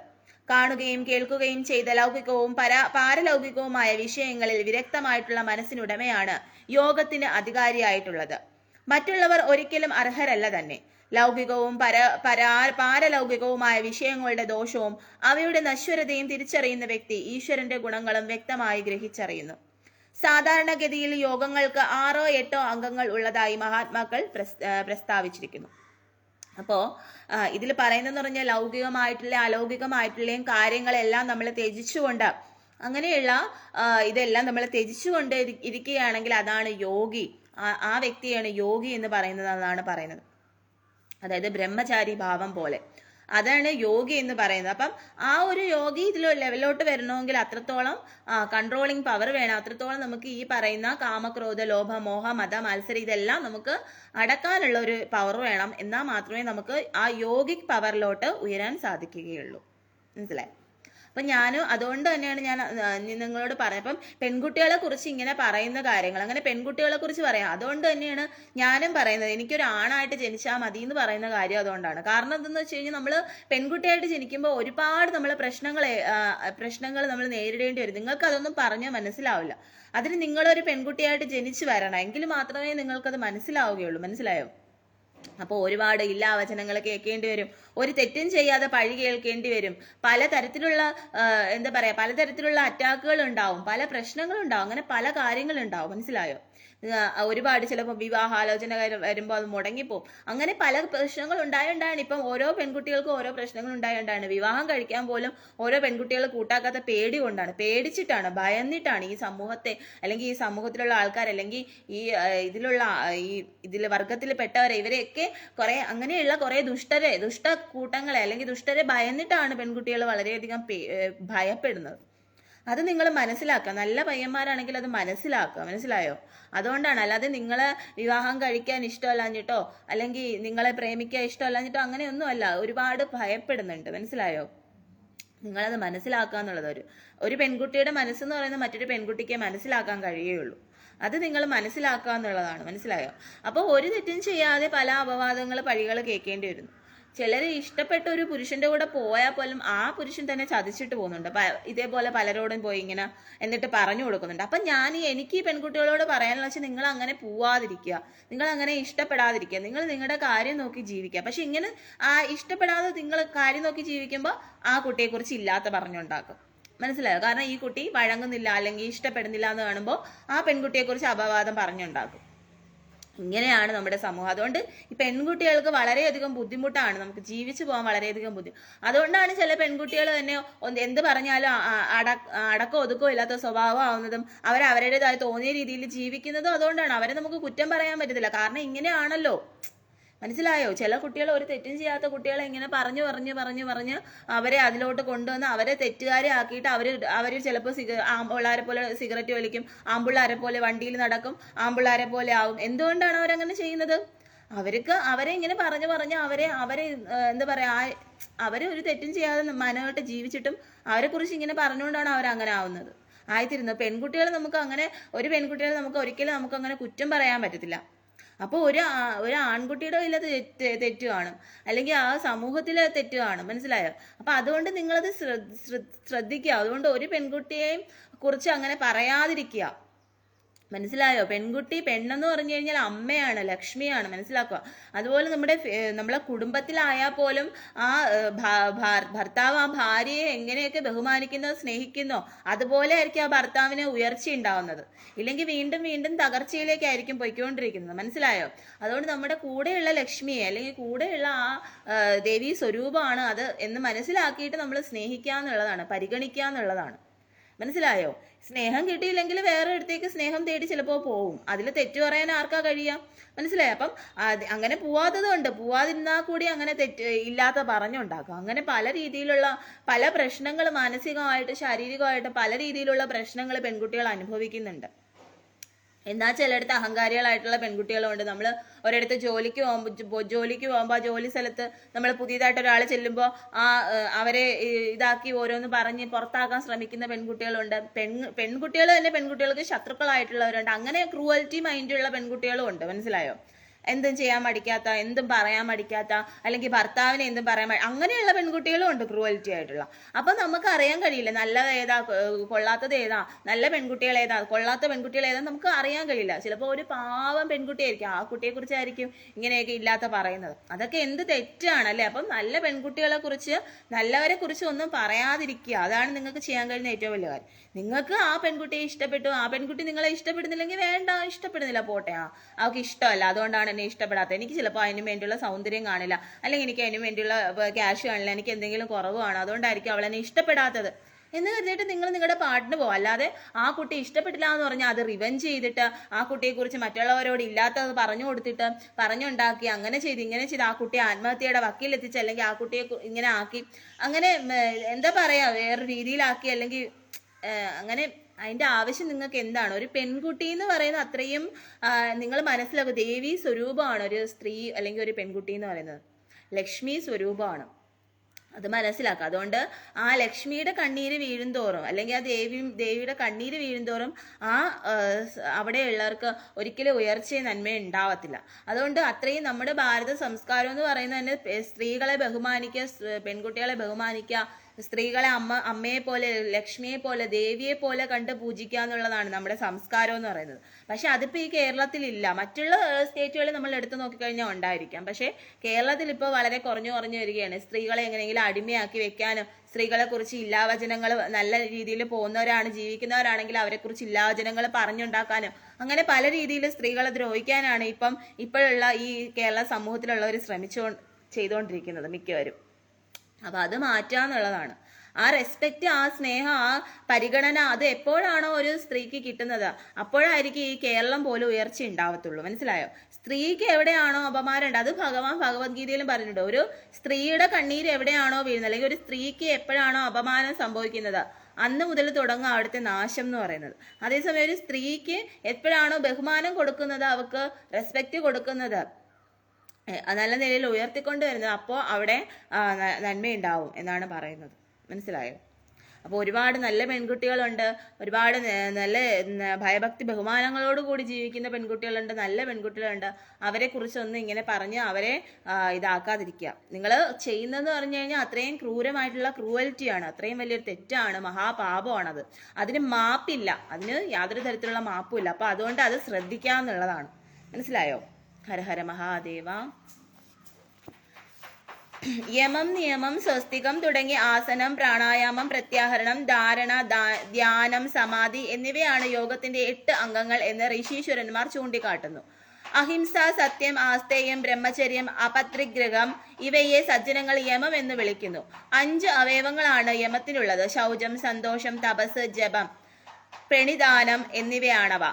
കാണുകയും കേൾക്കുകയും ചെയ്ത ലൗകികവും പാരലൗകികവുമായ വിഷയങ്ങളിൽ വിരക്തമായിട്ടുള്ള മനസ്സിനുടമയാണ് യോഗത്തിന് അധികാരിയായിട്ടുള്ളത്. മറ്റുള്ളവർ ഒരിക്കലും അർഹരല്ല തന്നെ. ലൗകികവും പാരലൗകികവുമായ വിഷയങ്ങളുടെ ദോഷവും അവയുടെ നശ്വരതയും തിരിച്ചറിയുന്ന വ്യക്തി ഈശ്വരന്റെ ഗുണങ്ങളും വ്യക്തമായി ഗ്രഹിച്ചറിയുന്നു. സാധാരണഗതിയിൽ യോഗങ്ങൾക്ക് 6 or 8 അംഗങ്ങൾ ഉള്ളതായി മഹാത്മാക്കൾ പ്രസ്താവിച്ചിരിക്കുന്നു. അപ്പോൾ ഇതിൽ പറയുന്നതെന്ന് പറഞ്ഞാൽ ലൗകികമായിട്ടുള്ള അലൗകികമായിട്ടുള്ളയും കാര്യങ്ങളെല്ലാം നമ്മൾ ത്യജിച്ചുകൊണ്ട്, അങ്ങനെയുള്ള ഇതെല്ലാം നമ്മൾ ത്യജിച്ചുകൊണ്ട് ഇരിക്കുകയാണെങ്കിൽ അതാണ് യോഗി. ആ വ്യക്തിയാണ് യോഗി എന്ന് പറയുന്നത് എന്നാണ് പറയുന്നത്. അതായത് ബ്രഹ്മചാരി ഭാവം പോലെ, അതാണ് യോഗി എന്ന് പറയുന്നത്. അപ്പം ആ ഒരു യോഗി ഇതിൽ ലെവലിലോട്ട് വരണമെങ്കിൽ അത്രത്തോളം കൺട്രോളിങ് പവർ വേണം. അത്രത്തോളം നമുക്ക് ഈ പറയുന്ന കാമക്രോധ ലോഭ മോഹ മത മത്സരം ഇതെല്ലാം നമുക്ക് അടക്കാനുള്ള ഒരു പവർ വേണം. എന്നാൽ മാത്രമേ നമുക്ക് ആ യോഗിക് പവറിലോട്ട് ഉയരാൻ സാധിക്കുകയുള്ളൂ. മനസ്സിലായി? അപ്പം അതുകൊണ്ട് തന്നെയാണ് ഞാൻ നിങ്ങളോട് പറഞ്ഞത്. അപ്പം പെൺകുട്ടികളെ കുറിച്ച് ഇങ്ങനെ പറയുന്ന കാര്യങ്ങൾ, അങ്ങനെ പെൺകുട്ടികളെ കുറിച്ച് പറയാം. അതുകൊണ്ട് തന്നെയാണ് ഞാനും പറയുന്നത് എനിക്കൊരു ആണായിട്ട് ജനിച്ചാൽ മതി എന്ന് പറയുന്ന കാര്യം അതുകൊണ്ടാണ്. കാരണം എന്തെന്ന് വെച്ച് കഴിഞ്ഞാൽ നമ്മൾ പെൺകുട്ടിയായിട്ട് ജനിക്കുമ്പോൾ ഒരുപാട് നമ്മൾ പ്രശ്നങ്ങൾ നമ്മൾ നേരിടേണ്ടി വരും. നിങ്ങൾക്ക് അതൊന്നും പറഞ്ഞാൽ മനസ്സിലാവില്ല. അതിന് നിങ്ങളൊരു പെൺകുട്ടിയായിട്ട് ജനിച്ചു വരണം, എങ്കിൽ മാത്രമേ നിങ്ങൾക്കത് മനസ്സിലാവുകയുള്ളൂ. മനസ്സിലായോ? അപ്പോൾ ഒരുപാട് ഇല്ലാവചനങ്ങൾ കേൾക്കേണ്ടി വരും, ഒരു തെറ്റും ചെയ്യാതെ പഴി കേൾക്കേണ്ടി വരും, പലതരത്തിലുള്ള പലതരത്തിലുള്ള അറ്റാക്കുകൾ ഉണ്ടാവും, പല പ്രശ്നങ്ങളുണ്ടാവും, അങ്ങനെ പല കാര്യങ്ങളുണ്ടാവും. മനസ്സിലായോ? ഒരുപാട് ചിലപ്പോൾ വിവാഹാലോചന വരുമ്പോൾ അത് മുടങ്ങിപ്പോവും. അങ്ങനെ പല പ്രശ്നങ്ങൾ ഉണ്ടായോണ്ടാണ് ഇപ്പം ഓരോ പെൺകുട്ടികൾക്കും ഓരോ പ്രശ്നങ്ങൾ ഉണ്ടായോണ്ടാണ് വിവാഹം കഴിക്കാൻ പോലും ഓരോ പെൺകുട്ടികൾ കൂട്ടാക്കാത്ത പേടി കൊണ്ടാണ്, പേടിച്ചിട്ടാണ്, ഭയന്നിട്ടാണ് ഈ സമൂഹത്തെ അല്ലെങ്കിൽ ഈ സമൂഹത്തിലുള്ള ആൾക്കാർ അല്ലെങ്കിൽ ഈ ഇതിൽ വർഗത്തിൽ പെട്ടവരെ ഇവരെയൊക്കെ കുറെ അങ്ങനെയുള്ള കുറെ ദുഷ്ട കൂട്ടങ്ങളെ അല്ലെങ്കിൽ ദുഷ്ടരെ ഭയന്നിട്ടാണ് പെൺകുട്ടികൾ വളരെയധികം ഭയപ്പെടുന്നത്. അത് നിങ്ങൾ മനസ്സിലാക്കുക. നല്ല പയ്യന്മാരാണെങ്കിൽ അത് മനസ്സിലാക്കുക. മനസ്സിലായോ? അതുകൊണ്ടാണ്. അല്ലാതെ നിങ്ങളെ വിവാഹം കഴിക്കാൻ ഇഷ്ടമല്ലാഞ്ഞിട്ടോ അല്ലെങ്കിൽ നിങ്ങളെ പ്രേമിക്കാൻ ഇഷ്ടമല്ലാഞ്ഞിട്ടോ അങ്ങനെയൊന്നും അല്ല. ഒരുപാട് ഭയപ്പെടുന്നുണ്ട്. മനസ്സിലായോ? നിങ്ങളത് മനസ്സിലാക്കുക എന്നുള്ളത് ഒരു പെൺകുട്ടിയുടെ മനസ്സെന്ന് പറയുന്നത് മറ്റൊരു പെൺകുട്ടിക്ക് മനസ്സിലാക്കാൻ കഴിയുകയുള്ളൂ. അത് നിങ്ങൾ മനസ്സിലാക്കുക എന്നുള്ളതാണ്. മനസ്സിലായോ? അപ്പോൾ ഒരു തെറ്റും ചെയ്യാതെ പല അപവാദങ്ങൾ പഴികൾ കേൾക്കേണ്ടി വരുന്നു. ചിലർ ഇഷ്ടപ്പെട്ട ഒരു പുരുഷന്റെ കൂടെ പോയാൽ പോലും ആ പുരുഷൻ തന്നെ ചതിച്ചിട്ട് പോകുന്നുണ്ട്. ഇതേപോലെ പലരോടും പോയി ഇങ്ങനെ എന്നിട്ട് പറഞ്ഞു കൊടുക്കുന്നുണ്ട്. അപ്പം എനിക്ക് ഈ പെൺകുട്ടികളോട് പറയാനുള്ള വെച്ചാൽ നിങ്ങൾ അങ്ങനെ പോവാതിരിക്കുക, നിങ്ങൾ അങ്ങനെ ഇഷ്ടപ്പെടാതിരിക്കുക, നിങ്ങൾ നിങ്ങളുടെ കാര്യം നോക്കി ജീവിക്കുക. പക്ഷെ ഇങ്ങനെ ഇഷ്ടപ്പെടാതെ നിങ്ങൾ കാര്യം നോക്കി ജീവിക്കുമ്പോൾ ആ കുട്ടിയെക്കുറിച്ച് ഇല്ലാത്ത പറഞ്ഞുണ്ടാക്കും. മനസ്സിലായോ? കാരണം ഈ കുട്ടി വഴങ്ങുന്നില്ല അല്ലെങ്കിൽ ഇഷ്ടപ്പെടുന്നില്ല എന്ന് കാണുമ്പോൾ ആ പെൺകുട്ടിയെക്കുറിച്ച് അപവാദം പറഞ്ഞുണ്ടാക്കും. ഇങ്ങനെയാണ് നമ്മുടെ സമൂഹം. അതുകൊണ്ട് ഈ പെൺകുട്ടികൾക്ക് വളരെയധികം ബുദ്ധിമുട്ടാണ്, നമുക്ക് ജീവിച്ചു പോകാൻ വളരെയധികം ബുദ്ധിമുട്ട്. അതുകൊണ്ടാണ് ചില പെൺകുട്ടികൾ തന്നെ എന്ത് പറഞ്ഞാലും അടക്കോ ഒതുക്കോ ഇല്ലാത്ത സ്വഭാവം ആവുന്നതും അവരവരുടേതായി തോന്നിയ രീതിയിൽ ജീവിക്കുന്നതും അതുകൊണ്ടാണ്. അവരെ നമുക്ക് കുറ്റം പറയാൻ പറ്റത്തില്ല, കാരണം ഇങ്ങനെയാണല്ലോ. മനസ്സിലായോ? ചില കുട്ടികൾ ഒരു തെറ്റും ചെയ്യാത്ത കുട്ടികളെ ഇങ്ങനെ പറഞ്ഞ് അവരെ അതിലോട്ട് കൊണ്ടുവന്ന് അവരെ തെറ്റുകാരെ ആക്കിയിട്ട് അവർ ചിലപ്പോൾ ആമ്പിള്ളാരെ പോലെ സിഗരറ്റ് വലിക്കും, ആമ്പിള്ളാരെ പോലെ വണ്ടിയിൽ നടക്കും, ആമ്പിള്ളാരെ പോലെ ആവും. എന്തുകൊണ്ടാണ് അവരങ്ങനെ ചെയ്യുന്നത്? അവരെ ഇങ്ങനെ പറഞ്ഞ് അവരെ എന്താ പറയാ, അവരെ ഒരു തെറ്റും ചെയ്യാതെ മനോട്ട് ജീവിച്ചിട്ടും അവരെ കുറിച്ച് ഇങ്ങനെ പറഞ്ഞുകൊണ്ടാണ് അവരങ്ങനെ ആവുന്നത്, ആയിത്തീരുന്നത്. ഒരു പെൺകുട്ടികളെ നമുക്ക് ഒരിക്കലും നമുക്ക് അങ്ങനെ കുറ്റം പറയാൻ പറ്റത്തില്ല. അപ്പോൾ ഒരു ആൺകുട്ടിയുടെ കയ്യിൽ തെറ്റ് കാണും, അല്ലെങ്കിൽ ആ സമൂഹത്തിലെ തെറ്റ് കാണും. മനസ്സിലായോ? അപ്പൊ അതുകൊണ്ട് നിങ്ങളത് ശ്രദ്ധിക്കുക. അതുകൊണ്ട് ഒരു പെൺകുട്ടിയെയും കുറിച്ച് അങ്ങനെ പറയാതിരിക്കുക. മനസ്സിലായോ? പെണ്ണെന്ന് പറഞ്ഞു കഴിഞ്ഞാൽ അമ്മയാണ്, ലക്ഷ്മിയാണ്. മനസ്സിലാക്കുക. അതുപോലെ നമ്മളെ കുടുംബത്തിലായാൽ പോലും ആ ഭർത്താവ് ആ ഭാര്യയെ എങ്ങനെയൊക്കെ ബഹുമാനിക്കുന്നോ സ്നേഹിക്കുന്നോ അതുപോലെ ആയിരിക്കും ആ ഭർത്താവിന് ഉയർച്ച ഉണ്ടാവുന്നത്. ഇല്ലെങ്കിൽ വീണ്ടും വീണ്ടും തകർച്ചയിലേക്കായിരിക്കും പോയിക്കൊണ്ടിരിക്കുന്നത്. മനസ്സിലായോ? അതുകൊണ്ട് നമ്മുടെ കൂടെയുള്ള ലക്ഷ്മിയെ അല്ലെങ്കിൽ കൂടെയുള്ള ആ ദേവീ സ്വരൂപമാണ് അത് എന്ന് മനസ്സിലാക്കിയിട്ട് നമ്മൾ സ്നേഹിക്കുക എന്നുള്ളതാണ്, പരിഗണിക്കുക എന്നുള്ളതാണ്. മനസ്സിലായോ? സ്നേഹം കിട്ടിയില്ലെങ്കിൽ വേറെ അടുത്തേക്ക് സ്നേഹം തേടി ചിലപ്പോൾ പോവും. അതിൽ തെറ്റു പറയാൻ ആർക്കാ കഴിയാം? മനസ്സിലായോ? അപ്പം അങ്ങനെ പോവാതിരുന്നാൽ കൂടി അങ്ങനെ ഇല്ലാത്ത പറഞ്ഞുണ്ടാക്കും. അങ്ങനെ പല രീതിയിലുള്ള പല പ്രശ്നങ്ങൾ, മാനസികമായിട്ട് ശാരീരികമായിട്ട് പല രീതിയിലുള്ള പ്രശ്നങ്ങൾ പെൺകുട്ടികൾ അനുഭവിക്കുന്നുണ്ട്. എന്നാൽ ചിലയിടത്ത് അഹങ്കാരികളായിട്ടുള്ള പെൺകുട്ടികളുണ്ട്. നമ്മൾ ഒരിടത്ത് ജോലിക്ക് പോകുമ്പോൾ ആ ജോലി സ്ഥലത്ത് നമ്മൾ പുതിയതായിട്ട് ഒരാൾ ചെല്ലുമ്പോൾ അവരെ ഇതാക്കി ഓരോന്ന് പറഞ്ഞ് പുറത്താക്കാൻ ശ്രമിക്കുന്ന പെൺകുട്ടികളുണ്ട്. പെൺകുട്ടികൾ തന്നെ പെൺകുട്ടികൾക്ക് ശത്രുക്കളായിട്ടുള്ളവരുണ്ട്. അങ്ങനെ ക്രൂവൽറ്റി മൈൻഡുള്ള പെൺകുട്ടികളും ഉണ്ട്. മനസ്സിലായോ? എന്തും ചെയ്യാൻ മടിക്കാത്ത, എന്തും പറയാൻ മടിക്കാത്ത, അല്ലെങ്കിൽ ഭർത്താവിനെ എന്തും പറയാൻ അങ്ങനെയുള്ള പെൺകുട്ടികളും ഉണ്ട് ക്രൂവൽറ്റി ആയിട്ടുള്ള. അപ്പൊ നമുക്ക് അറിയാൻ കഴിയില്ല നല്ലത് ഏതാ കൊള്ളാത്തത് ഏതാ, നല്ല പെൺകുട്ടികൾ ഏതാ കൊള്ളാത്ത പെൺകുട്ടികൾ ഏതാ നമുക്ക് അറിയാൻ കഴിയില്ല. ചിലപ്പോൾ ഒരു പാവം പെൺകുട്ടിയായിരിക്കും, ആ കുട്ടിയെ കുറിച്ചായിരിക്കും ഇങ്ങനെയൊക്കെ ഇല്ലാത്ത പറയുന്നത്. അതൊക്കെ എന്ത് തെറ്റാണ് അല്ലേ? അപ്പം നല്ല പെൺകുട്ടികളെ കുറിച്ച്, നല്ലവരെ കുറിച്ച് ഒന്നും പറയാതിരിക്കുക. അതാണ് നിങ്ങൾക്ക് ചെയ്യാൻ കഴിയുന്ന ഏറ്റവും വലിയ കാര്യം. നിങ്ങൾക്ക് ആ പെൺകുട്ടിയെ ഇഷ്ടപ്പെട്ടു, ആ പെൺകുട്ടി നിങ്ങളെ ഇഷ്ടപ്പെടുന്നില്ലെങ്കിൽ വേണ്ട, ഇഷ്ടപ്പെടുന്നില്ല പോട്ടെ, അവൾക്ക് ഇഷ്ടമല്ല അതുകൊണ്ടാണ് എന്നെ ഇഷ്ടപ്പെടാത്തത്, എനിക്ക് ചിലപ്പോൾ അതിന് വേണ്ടിയുള്ള സൗന്ദര്യം കാണില്ല, അല്ലെങ്കിൽ എനിക്ക് അതിന് വേണ്ടിയുള്ള ക്യാഷ് കാണില്ല, എനിക്ക് എന്തെങ്കിലും കുറവ് കാണും, അതുകൊണ്ടായിരിക്കും അവളെന്നെ ഇഷ്ടപ്പെടാത്തത് എന്ന് കരുതിയിട്ട് നിങ്ങൾ നിങ്ങളുടെ പാട്ടിന് പോകും. അല്ലാതെ ആ കുട്ടി ഇഷ്ടപ്പെട്ടില്ല എന്ന് പറഞ്ഞാൽ അത് റിവെഞ്ച് ചെയ്തിട്ട് ആ കുട്ടിയെക്കുറിച്ച് മറ്റുള്ളവരോട് ഇല്ലാത്തത് പറഞ്ഞു കൊടുത്തിട്ട് പറഞ്ഞുണ്ടാക്കി അങ്ങനെ ചെയ്ത് ഇങ്ങനെ ചെയ്ത് ആ കുട്ടിയെ ആത്മഹത്യയുടെ വക്കീലെത്തിച്ച്, അല്ലെങ്കിൽ ആ കുട്ടിയെ ഇങ്ങനെ ആക്കി, അങ്ങനെ എന്താ പറയാ വേറെ രീതിയിലാക്കി, അല്ലെങ്കിൽ അങ്ങനെ അതിൻ്റെ ആവശ്യം നിങ്ങൾക്ക് എന്താണ്? ഒരു പെൺകുട്ടി എന്ന് പറയുന്നത് അത്രയും നിങ്ങൾ മനസ്സിലാക്കും, ദേവി സ്വരൂപമാണ് ഒരു സ്ത്രീ അല്ലെങ്കിൽ ഒരു പെൺകുട്ടി എന്ന് പറയുന്നത്, ലക്ഷ്മി സ്വരൂപമാണ്, അത് മനസ്സിലാക്കുക. അതുകൊണ്ട് ആ ലക്ഷ്മിയുടെ കണ്ണീര് വീഴുന്തോറും, അല്ലെങ്കിൽ ആ ദേവിയുടെ കണ്ണീര് വീഴുന്തോറും ആ അവിടെയുള്ളവർക്ക് ഒരിക്കലും ഉയർച്ചയും നന്മയും ഉണ്ടാവത്തില്ല. അതുകൊണ്ട് അത്രയും നമ്മുടെ ഭാരത സംസ്കാരം എന്ന് പറയുന്നത് തന്നെ സ്ത്രീകളെ ബഹുമാനിക്കുക, പെൺകുട്ടികളെ ബഹുമാനിക്കുക, സ്ത്രീകളെ അമ്മയെ പോലെ, ലക്ഷ്മിയെ പോലെ, ദേവിയെ പോലെ കണ്ട് പൂജിക്കുക എന്നുള്ളതാണ് നമ്മുടെ സംസ്കാരം എന്ന് പറയുന്നത്. പക്ഷെ അതിപ്പോൾ ഈ കേരളത്തിലില്ല. മറ്റുള്ള സ്റ്റേറ്റുകളിൽ നമ്മൾ എടുത്തു നോക്കിക്കഴിഞ്ഞാൽ ഉണ്ടായിരിക്കാം. പക്ഷേ കേരളത്തിൽ ഇപ്പോൾ വളരെ കുറഞ്ഞു വരികയാണ്. സ്ത്രീകളെ എങ്ങനെയെങ്കിലും അടിമയാക്കി വെക്കാനും, സ്ത്രീകളെ കുറിച്ച് ഇല്ലാവചനങ്ങൾ, നല്ല രീതിയിൽ പോകുന്നവരാണ്, ജീവിക്കുന്നവരാണെങ്കിൽ അവരെ കുറിച്ച് ഇല്ലാവചനങ്ങൾ പറഞ്ഞുണ്ടാക്കാനും, അങ്ങനെ പല രീതിയിൽ സ്ത്രീകളെ ദ്രോഹിക്കാനാണ് ഇപ്പോഴുള്ള ഈ കേരള സമൂഹത്തിലുള്ളവർ ചെയ്തുകൊണ്ടിരിക്കുന്നത് മിക്കവരും. അപ്പൊ അത് മാറ്റുക എന്നുള്ളതാണ്. ആ റെസ്പെക്റ്റ്, ആ സ്നേഹം, ആ പരിഗണന അത് എപ്പോഴാണോ ഒരു സ്ത്രീക്ക് കിട്ടുന്നത് അപ്പോഴായിരിക്കും ഈ കേരളം പോലും ഉയർച്ച ഉണ്ടാവത്തുള്ളൂ. മനസ്സിലായോ? സ്ത്രീക്ക് എവിടെയാണോ അപമാനം അത് ഭഗവത്ഗീതയിലും പറഞ്ഞിട്ടുണ്ട്. ഒരു സ്ത്രീയുടെ കണ്ണീര് എവിടെയാണോ വീഴുന്നത്, അല്ലെങ്കിൽ ഒരു സ്ത്രീക്ക് എപ്പോഴാണോ അപമാനം സംഭവിക്കുന്നത് അന്ന് മുതൽ തുടങ്ങും അവിടുത്തെ നാശം എന്ന് പറയുന്നത്. അതേസമയം ഒരു സ്ത്രീക്ക് എപ്പോഴാണോ ബഹുമാനം കൊടുക്കുന്നത്, അവർക്ക് റെസ്പെക്റ്റ് കൊടുക്കുന്നത്, നല്ല നിലയിൽ ഉയർത്തിക്കൊണ്ടുവരുന്നത്, അപ്പോൾ അവിടെ നന്മയുണ്ടാവും എന്നാണ് പറയുന്നത്. മനസ്സിലായോ? അപ്പോൾ ഒരുപാട് നല്ല പെൺകുട്ടികളുണ്ട്, ഒരുപാട് നല്ല ഭയഭക്തി ബഹുമാനങ്ങളോട് കൂടി ജീവിക്കുന്ന പെൺകുട്ടികളുണ്ട്, നല്ല പെൺകുട്ടികളുണ്ട്. അവരെ കുറിച്ചൊന്നും ഇങ്ങനെ പറഞ്ഞ് അവരെ ഇതാക്കാതിരിക്കുക. നിങ്ങൾ ചെയ്യുന്നതെന്ന് പറഞ്ഞു കഴിഞ്ഞാൽ അത്രയും ക്രൂരമായിട്ടുള്ള ക്രൂവൽറ്റിയാണ്, അത്രയും വലിയൊരു തെറ്റാണ്, മഹാപാപമാണത്. അതിന് മാപ്പില്ല, അതിന് യാതൊരു തരത്തിലുള്ള മാപ്പുമില്ല. അപ്പോൾ അതുകൊണ്ട് അത് ശ്രദ്ധിക്കാമെന്നുള്ളതാണ്. മനസ്സിലായോ? ഹര ഹര മഹാദേവ. യമം, നിയമം, സ്വസ്തികം തുടങ്ങി ആസനം, പ്രാണായാമം, പ്രത്യാഹരണം, ധാരണ, ധ്യാനം, സമാധി എന്നിവയാണ് യോഗത്തിന്റെ 8 അംഗങ്ങൾ എന്ന് ഋഷീശ്വരന്മാർ ചൂണ്ടിക്കാട്ടുന്നു. അഹിംസ, സത്യം, ആസ്തേയം, ബ്രഹ്മചര്യം, അപത്രിഗ്രഹം ഇവയെ സജ്ജനങ്ങൾ യമം എന്ന് വിളിക്കുന്നു. 5 അവയവങ്ങളാണ് യമത്തിനുള്ളത്. ശൗചം, സന്തോഷം, തപസ്, ജപം, പ്രണിധാനം എന്നിവയാണവ.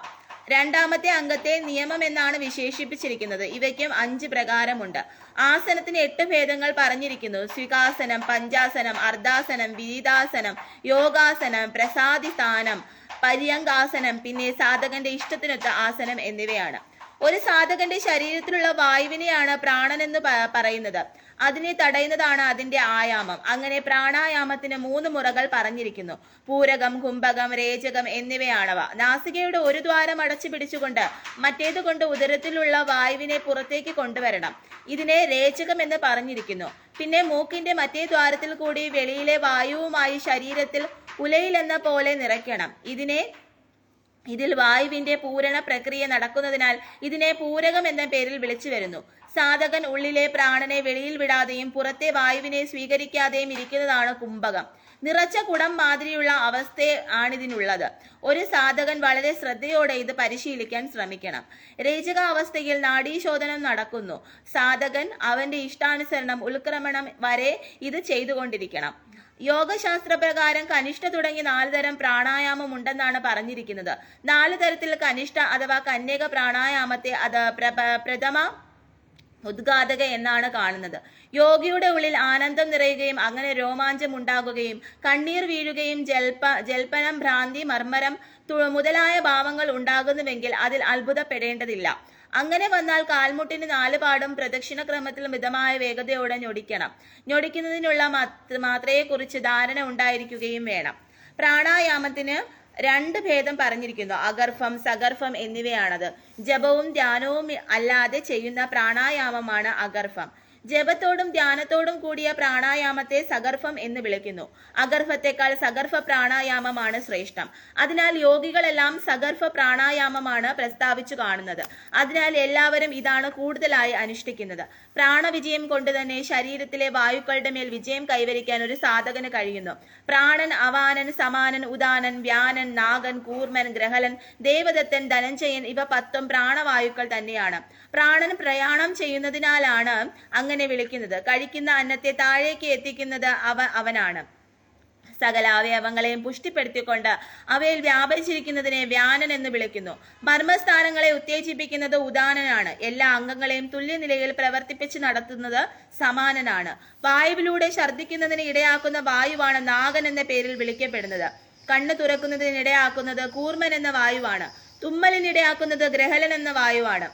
രണ്ടാമത്തെ അംഗത്തെ നിയമം എന്നാണ് വിശേഷിപ്പിച്ചിരിക്കുന്നത്. ഇവയ്ക്കും 5 പ്രകാരമുണ്ട്. ആസനത്തിന് 8 ഭേദങ്ങൾ പറഞ്ഞിരിക്കുന്നു. സ്വികാസനം, പഞ്ചാസനം, അർദ്ധാസനം, വിരിതാസനം, യോഗാസനം, പ്രസാദിസ്ഥാനം, പര്യങ്കാസനം, പിന്നെ സാധകന്റെ ഇഷ്ടത്തിനൊത്ത ആസനം എന്നിവയാണ്. ഒരു സാധകന്റെ ശരീരത്തിലുള്ള വായുവിനെയാണ് പ്രാണൻ എന്ന് പറയുന്നത്. അതിനെ തടയുന്നതാണ് അതിന്റെ ആയാമം. അങ്ങനെ പ്രാണായാമത്തിന് 3 മുറകൾ പറഞ്ഞിരിക്കുന്നു. പൂരകം, കുംഭകം, രേചകം എന്നിവയാണവ. നാസികയുടെ ഒരു ദ്വാരം അടച്ചു പിടിച്ചുകൊണ്ട് മറ്റേതുകൊണ്ട് ഉദരത്തിലുള്ള വായുവിനെ പുറത്തേക്ക് കൊണ്ടുവരണം. ഇതിനെ രേചകം എന്ന് പറഞ്ഞിരിക്കുന്നു. പിന്നെ മൂക്കിന്റെ മറ്റേ ദ്വാരത്തിൽ കൂടി വെളിയിലെ വായുവുമായി ശരീരത്തിൽ ഉലയിലെന്ന പോലെ നിറയ്ക്കണം. ഇതിൽ വായുവിന്റെ പൂരണ പ്രക്രിയ നടക്കുന്നതിനാൽ ഇതിനെ പൂരകം എന്ന പേരിൽ വിളിച്ചു വരുന്നു. സാധകൻ ഉള്ളിലെ പ്രാണനെ വെളിയിൽ വിടാതെയും പുറത്തെ വായുവിനെ സ്വീകരിക്കാതെയും ഇരിക്കുന്നതാണ് കുംഭകം. നിറച്ച കുടം മാതിരിയുള്ള അവസ്ഥ ആണിതിനുള്ളത്. ഒരു സാധകൻ വളരെ ശ്രദ്ധയോടെ ഇത് പരിശീലിക്കാൻ ശ്രമിക്കണം. രേചക അവസ്ഥയിൽ നാഡീശോധനം നടക്കുന്നു. സാധകൻ അവന്റെ ഇഷ്ടാനുസരണം ഉത്ക്രമണം വരെ ഇത് ചെയ്തുകൊണ്ടിരിക്കണം. യോഗശാസ്ത്രപ്രകാരം കനിഷ്ഠ തുടങ്ങി 4 തരം പ്രാണായാമം ഉണ്ടെന്നാണ് പറഞ്ഞിരിക്കുന്നത്. 4 തരത്തിൽ കനിഷ്ഠ അഥവാ കന്യക പ്രാണായാമത്തെ അത് പ്രഥമ ഉദ്ഘാതക എന്നാണ് കാണുന്നത്. യോഗിയുടെ ഉള്ളിൽ ആനന്ദം നിറയുകയും അങ്ങനെ രോമാഞ്ചം ഉണ്ടാകുകയും കണ്ണീർ വീഴുകയും ജൽപ്പനം, ഭ്രാന്തി, മർമ്മരം മുതലായ ഭാവങ്ങൾ ഉണ്ടാകുന്നുവെങ്കിൽ അതിൽ അത്ഭുതപ്പെടേണ്ടതില്ല. അങ്ങനെ വന്നാൽ കാൽമുട്ടിന് 4 പാടും പ്രദക്ഷിണക്രമത്തിൽ മിതമായ വേഗതയോടെ ഞൊടിക്കണം. ഞൊടിക്കുന്നതിനുള്ള മാത്രയെക്കുറിച്ച് ധാരണ ഉണ്ടായിരിക്കുകയും വേണം. പ്രാണായാമത്തിന് രണ്ട് ഭേദം പറഞ്ഞിരിക്കുന്നു. അഗർഭം, സഗർഭം എന്നിവയാണത്. ജപവും ധ്യാനവും അല്ലാതെ ചെയ്യുന്ന പ്രാണായാമമാണ് അഗർഭം. ജപത്തോടും ധ്യാനത്തോടും കൂടിയ പ്രാണായാമത്തെ സഗർഭം എന്ന് വിളിക്കുന്നു. അഗർഭത്തെക്കാൾ സഗർഭ പ്രാണായാമമാണ് ശ്രേഷ്ഠം. അതിനാൽ യോഗികളെല്ലാം സഗർഭ പ്രാണായാമമാണ് പ്രസ്താവിച്ചു കാണുന്നത്. അതിനാൽ എല്ലാവരും ഇതാണ് കൂടുതലായി അനുഷ്ഠിക്കുന്നത്. പ്രാണവിജയം കൊണ്ട് തന്നെ ശരീരത്തിലെ വായുക്കളുടെ മേൽ വിജയം കൈവരിക്കാൻ ഒരു സാധകന് കഴിയുന്നു. പ്രാണൻ, അവാനൻ, സമാനൻ, ഉദാനൻ, വ്യാനൻ, നാഗൻ, കൂർമൻ, ഗ്രഹലൻ, ദേവദത്തൻ, ധനഞ്ജയൻ ഇവ 10 പ്രാണവായുക്കൾ തന്നെയാണ്. പ്രാണൻ പ്രയാണം ചെയ്യുന്നതിനാലാണ് അങ്ങനെ വിളിക്കുന്നത്. കഴിക്കുന്ന അന്നത്തെ താഴേക്ക് എത്തിക്കുന്നത് അവനാണ്. സകല അവയവങ്ങളെയും പുഷ്ടിപ്പെടുത്തിക്കൊണ്ട് അവയിൽ വ്യാപരിച്ചിരിക്കുന്നതിനെ വ്യാനൻ എന്ന് വിളിക്കുന്നു. മർമ്മസ്ഥാനങ്ങളെ ഉത്തേജിപ്പിക്കുന്നത് ഉദാനനാണ്. എല്ലാ അംഗങ്ങളെയും തുല്യനിലയിൽ പ്രവർത്തിപ്പിച്ച് നടത്തുന്നത് സമാനനാണ്. വായുവിലൂടെ ഛർദ്ദിക്കുന്നതിന് ഇടയാക്കുന്ന വായുവാണ് നാഗൻ എന്ന പേരിൽ വിളിക്കപ്പെടുന്നത്. കണ്ണ് തുറക്കുന്നതിന് ഇടയാക്കുന്നത് കൂർമൻ എന്ന വായുവാണ്. തുമ്മലിനിടയാക്കുന്നത് ഗ്രഹലൻ എന്ന വായുവാണ്.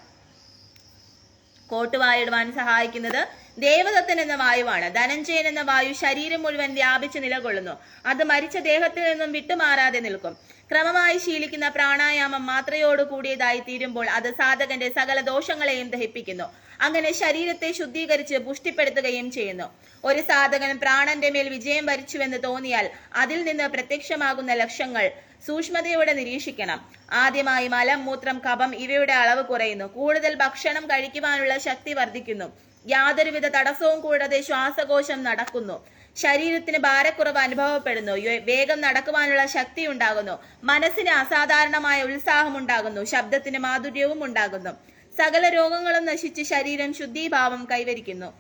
കോട്ടുവായിടുവാൻ സഹായിക്കുന്നത് ദേവദത്തൻ എന്ന വായുവാണ്. ധനഞ്ജയൻ എന്ന വായു ശരീരം മുഴുവൻ വ്യാപിച്ച് നിലകൊള്ളുന്നു. അത് മരിച്ച ദേഹത്തിൽ നിന്നും വിട്ടുമാറാതെ നിൽക്കും. ക്രമമായി ശീലിക്കുന്ന പ്രാണായാമം മാത്രയോട് കൂടിയതായി തീരുമ്പോൾ അത് സാധകന്റെ സകല ദോഷങ്ങളെയും ദഹിപ്പിക്കുന്നു. അങ്ങനെ ശരീരത്തെ ശുദ്ധീകരിച്ച് പുഷ്ടിപ്പെടുത്തുകയും ചെയ്യുന്നു. ഒരു സാധകൻ പ്രാണന്റെ മേൽ വിജയം വരിച്ചുവെന്ന് തോന്നിയാൽ അതിൽ നിന്ന് പ്രത്യക്ഷമാകുന്ന ലക്ഷ്യങ്ങൾ സൂക്ഷ്മതയോടെ നിരീക്ഷിക്കണം. ആദ്യമായി മലം, മൂത്രം, കഫം ഇവയുടെ അളവ് കുറയുന്നു. കൂടുതൽ ഭക്ഷണം കഴിക്കുവാനുള്ള ശക്തി വർദ്ധിക്കുന്നു. യാതൊരുവിധ തടസ്സവും കൂടാതെ ശ്വാസകോശം നടക്കുന്നു. ശരീരത്തിന് ഭാരക്കുറവ് അനുഭവപ്പെടുന്നു. വേഗം നടക്കുവാനുള്ള ശക്തി ഉണ്ടാകുന്നു. മനസ്സിന് അസാധാരണമായ ഉത്സാഹം ഉണ്ടാകുന്നു. ശബ്ദത്തിന് മാധുര്യവും ഉണ്ടാകുന്നു. സകല രോഗങ്ങളും നശിച്ച് ശരീരം ശുദ്ധീഭാവം കൈവരിക്കുന്നു.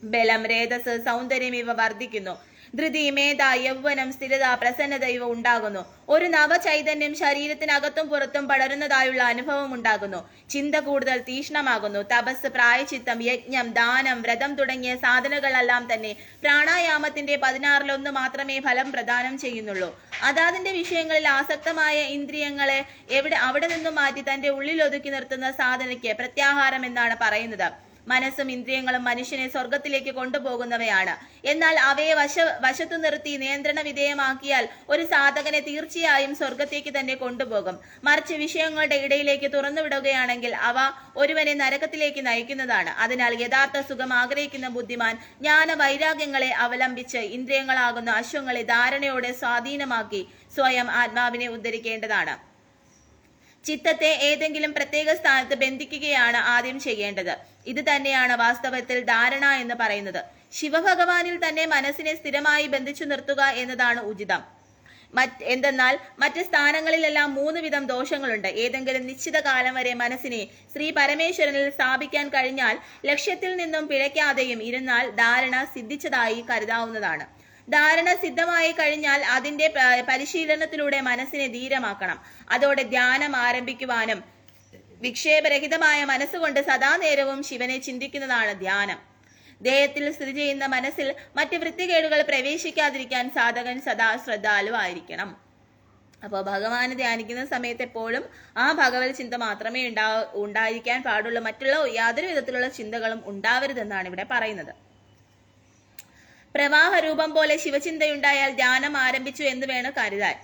ബലം, രേതസ്, സൗന്ദര്യം ഇവ വർദ്ധിക്കുന്നു. ധൃതി, മേധ, യൗവനം, സ്ഥിരത, പ്രസന്നത ഇവ ഉണ്ടാകുന്നു. ഒരു നവചൈതന്യം ശരീരത്തിനകത്തും പുറത്തും പടരുന്നതായുള്ള അനുഭവം ഉണ്ടാകുന്നു. ചിന്ത കൂടുതൽ തീക്ഷ്ണമാകുന്നു. തപസ്, പ്രായച്ചിത്തം, യജ്ഞം, ദാനം, വ്രതം തുടങ്ങിയ സാധനകളെല്ലാം തന്നെ പ്രാണായാമത്തിന്റെ 16 മാത്രമേ ഫലം പ്രദാനം ചെയ്യുന്നുള്ളൂ. അതാതിന്റെ വിഷയങ്ങളിൽ ആസക്തമായ ഇന്ദ്രിയങ്ങളെ അവിടെ നിന്നും മാറ്റി തന്റെ ഉള്ളിൽ ഒതുക്കി നിർത്തുന്ന സാധനയ്ക്ക് പ്രത്യാഹാരം എന്നാണ് പറയുന്നത്. മനസ്സും ഇന്ദ്രിയങ്ങളും മനുഷ്യനെ സ്വർഗത്തിലേക്ക് കൊണ്ടുപോകുന്നവയാണ്. എന്നാൽ അവയെ വശത്തു നിർത്തി നിയന്ത്രണ വിധേയമാക്കിയാൽ ഒരു സാധകനെ തീർച്ചയായും സ്വർഗത്തേക്ക് തന്നെ കൊണ്ടുപോകും. മറിച്ച് വിഷയങ്ങളുടെ ഇടയിലേക്ക് തുറന്നുവിടുകയാണെങ്കിൽ അവ ഒരുവനെ നരകത്തിലേക്ക് നയിക്കുന്നതാണ്. അതിനാൽ യഥാർത്ഥ സുഖം ആഗ്രഹിക്കുന്ന ബുദ്ധിമാൻ ജ്ഞാന വൈരാഗ്യങ്ങളെ അവലംബിച്ച് ഇന്ദ്രിയങ്ങളാകുന്ന അശ്വങ്ങളെ ധാരണയോടെ സ്വാധീനമാക്കി സ്വയം ആത്മാവിനെ ഉദ്ധരിക്കേണ്ടതാണ്. ചിത്തത്തെ ഏതെങ്കിലും പ്രത്യേക സ്ഥാനത്ത് ബന്ധിക്കുകയാണ് ആദ്യം ചെയ്യേണ്ടത്. ഇത് തന്നെയാണ് വാസ്തവത്തിൽ ധാരണ എന്ന് പറയുന്നത്. ശിവഭഗവാനിൽ തന്നെ മനസ്സിനെ സ്ഥിരമായി ബന്ധിച്ചു നിർത്തുക എന്നതാണ് ഉചിതം. എന്തെന്നാൽ മറ്റ് സ്ഥാനങ്ങളിലെല്ലാം 3 വിധം ദോഷങ്ങളുണ്ട്. ഏതെങ്കിലും നിശ്ചിത കാലം വരെ മനസ്സിനെ ശ്രീ പരമേശ്വരനിൽ സ്ഥാപിക്കാൻ കഴിഞ്ഞാൽ ലക്ഷ്യത്തിൽ നിന്നും പിഴയ്ക്കാതെയും ഇരുന്നാൽ ധാരണ സിദ്ധിച്ചതായി കരുതാവുന്നതാണ്. ധാരണ സിദ്ധമായി കഴിഞ്ഞാൽ അതിന്റെ പരിശീലനത്തിലൂടെ മനസ്സിനെ ധീരമാക്കണം. അതോടെ ധ്യാനം ആരംഭിക്കുവാനും വിക്ഷേപരഹിതമായ മനസ്സുകൊണ്ട് സദാ നേരവും ശിവനെ ചിന്തിക്കുന്നതാണ് ധ്യാനം. ദേഹത്തിൽ സ്ഥിതി ചെയ്യുന്ന മനസ്സിൽ മറ്റ് വൃത്തികേടുകൾ പ്രവേശിക്കാതിരിക്കാൻ സാധകൻ സദാ ശ്രദ്ധാലുവായിരിക്കണം. അപ്പോൾ ഭഗവാനെ ധ്യാനിക്കുന്ന സമയത്ത് എപ്പോഴും ആ ഭഗവത് ചിന്ത മാത്രമേ ഉണ്ടായിരിക്കാൻ പാടുള്ളൂ. മറ്റുള്ള യാതൊരു വിധത്തിലുള്ള ചിന്തകളും ഉണ്ടാവരുതെന്നാണ് ഇവിടെ പറയുന്നത്. പ്രവാഹ രൂപം പോലെ ശിവചിന്തയുണ്ടായാൽ ധ്യാനം ആരംഭിച്ചു എന്ന് വേണം കരുതാൻ.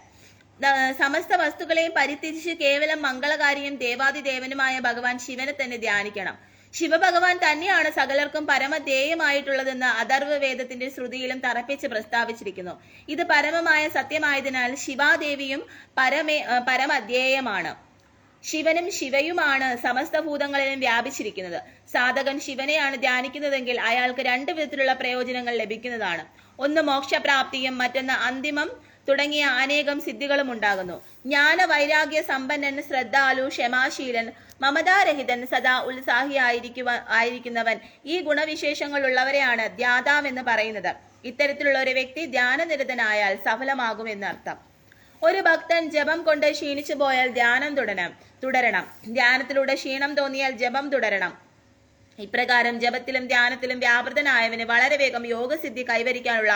സമസ്ത വസ്തുക്കളെയും പരിത്യജിച്ച് കേവലം മംഗളകാരിയും ദേവാദിദേവനുമായ ഭഗവാൻ ശിവനെ തന്നെ ധ്യാനിക്കണം. ശിവഭഗവാൻ തന്നെയാണ് സകലർക്കും പരമധേയമായിട്ടുള്ളതെന്ന് അഥർവവേദത്തിന്റെ ശ്രുതിയിലും തറപ്പിച്ച് പ്രസ്താവിച്ചിരിക്കുന്നു. ഇത് പരമമായ സത്യമായതിനാൽ ശിവാദേവിയും പരമധ്യേയമാണ്. ശിവനും ശിവയുമാണ് സമസ്ത ഭൂതങ്ങളിലും വ്യാപിച്ചിരിക്കുന്നത്. സാധകൻ ശിവനെയാണ് ധ്യാനിക്കുന്നതെങ്കിൽ അയാൾക്ക് 2 വിധത്തിലുള്ള പ്രയോജനങ്ങൾ ലഭിക്കുന്നതാണ്. ഒന്ന് മോക്ഷപ്രാപ്തിയും മറ്റൊന്ന് അന്തിമം തുടങ്ങിയ അനേകം സിദ്ധികളും ഉണ്ടാകുന്നു. ജ്ഞാന വൈരാഗ്യ സമ്പന്നൻ, ശ്രദ്ധാലു, ക്ഷമാശീലൻ, മമതാരഹിതൻ, സദാ ഉത്സാഹിയായിരിക്കുന്നവൻ ഈ ഗുണവിശേഷങ്ങൾ ഉള്ളവരെയാണ് ധ്യാതാവ് എന്ന് പറയുന്നത്. ഇത്തരത്തിലുള്ള ഒരു വ്യക്തി ധ്യാനനിരതനായാൽ സഫലമാകുമെന്നർത്ഥം. ഒരു ഭക്തൻ ജപം കൊണ്ട് ക്ഷീണിച്ചു പോയാൽ ധ്യാനം തുടരണം. ധ്യാനത്തിലൂടെ ക്ഷീണം തോന്നിയാൽ ജപം തുടരണം. ഇപ്രകാരം ജപത്തിലും ധ്യാനത്തിലും വ്യാപൃതനായവന് വളരെ വേഗം യോഗസിദ്ധി കൈവരിക്കാനുള്ള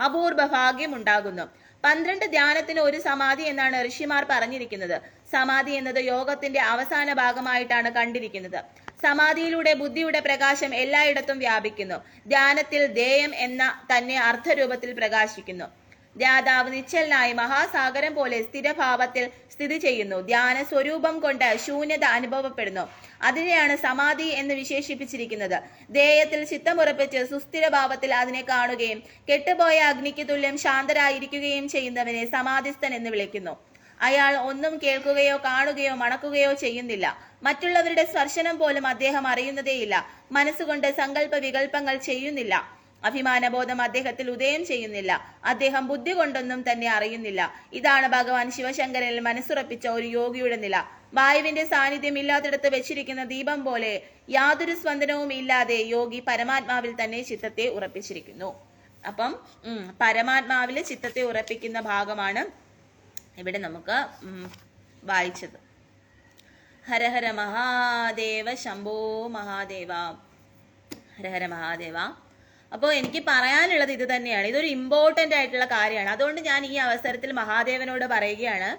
അപൂർവ ഭാഗ്യം ഉണ്ടാകുന്നു. 12 ധ്യാനത്തിന് ഒരു സമാധി എന്നാണ് ഋഷിമാർ പറഞ്ഞിരിക്കുന്നത്. സമാധി എന്നത് യോഗത്തിന്റെ അവസാന ഭാഗമായിട്ടാണ് കണ്ടിരിക്കുന്നത്. സമാധിയിലൂടെ ബുദ്ധിയുടെ പ്രകാശം എല്ലായിടത്തും വ്യാപിക്കുന്നു. ധ്യാനത്തിൽ ധ്യേയം എന്ന തന്നെ അർത്ഥരൂപത്തിൽ പ്രകാശിക്കുന്നു. ധ്യാതാവ് നിശ്ചലനായി മഹാസാഗരം പോലെ സ്ഥിരഭാവത്തിൽ സ്ഥിതി ചെയ്യുന്നു. ധ്യാന സ്വരൂപം കൊണ്ട് ശൂന്യത അനുഭവപ്പെടുന്നു. അതിനെയാണ് സമാധി എന്ന് വിശേഷിപ്പിച്ചിരിക്കുന്നത്. ധ്യേയത്തിൽ ചിത്തമുറപ്പിച്ച് സുസ്ഥിരഭാവത്തിൽ അതിനെ കാണുകയും കെട്ടുപോയ അഗ്നിക്ക് തുല്യം ശാന്തരായിരിക്കുകയും ചെയ്യുന്നവനെ സമാധിസ്ഥൻ എന്ന് വിളിക്കുന്നു. അയാൾ ഒന്നും കേൾക്കുകയോ കാണുകയോ മണക്കുകയോ ചെയ്യുന്നില്ല. മറ്റുള്ളവരുടെ സ്പർശനം പോലും അദ്ദേഹം അറിയുന്നതേയില്ല. മനസ്സുകൊണ്ട് സങ്കല്പ വികല്പങ്ങൾ ചെയ്യുന്നില്ല. അഭിമാനബോധം അദ്ദേഹത്തിൽ ഉദയം ചെയ്യുന്നില്ല. അദ്ദേഹം ബുദ്ധി കൊണ്ടൊന്നും തന്നെ അറിയുന്നില്ല. ഇതാണ് ഭഗവാൻ ശിവശങ്കരനിൽ മനസ്സുറപ്പിച്ച ഒരു യോഗിയുടെ നില. വായുവിന്റെ സാന്നിധ്യം ഇല്ലാത്തിടത്ത് വെച്ചിരിക്കുന്ന ദീപം പോലെ യാതൊരു സ്പന്ദനവും ഇല്ലാതെ യോഗി പരമാത്മാവിൽ തന്നെ ചിത്തത്തെ ഉറപ്പിച്ചിരിക്കുന്നു. അപ്പം പരമാത്മാവിൽ ചിത്തത്തെ ഉറപ്പിക്കുന്ന ഭാഗമാണ് ഇവിടെ നമുക്ക് വായിച്ചത്. ഹര ഹര മഹാദേവ ശംഭോ മഹാദേവ. ഹര ഹര മഹാദേവ. അപ്പോൾ എനിക്ക് പറയാനുള്ളത് ഇത് തന്നെയാണ്. ഇതൊരു ഇമ്പോർട്ടൻ്റ് ആയിട്ടുള്ള കാര്യമാണ്. അതുകൊണ്ട് ഞാൻ ഈ അവസരത്തിൽ മഹാദേവനോട് പറയുകയാണ്,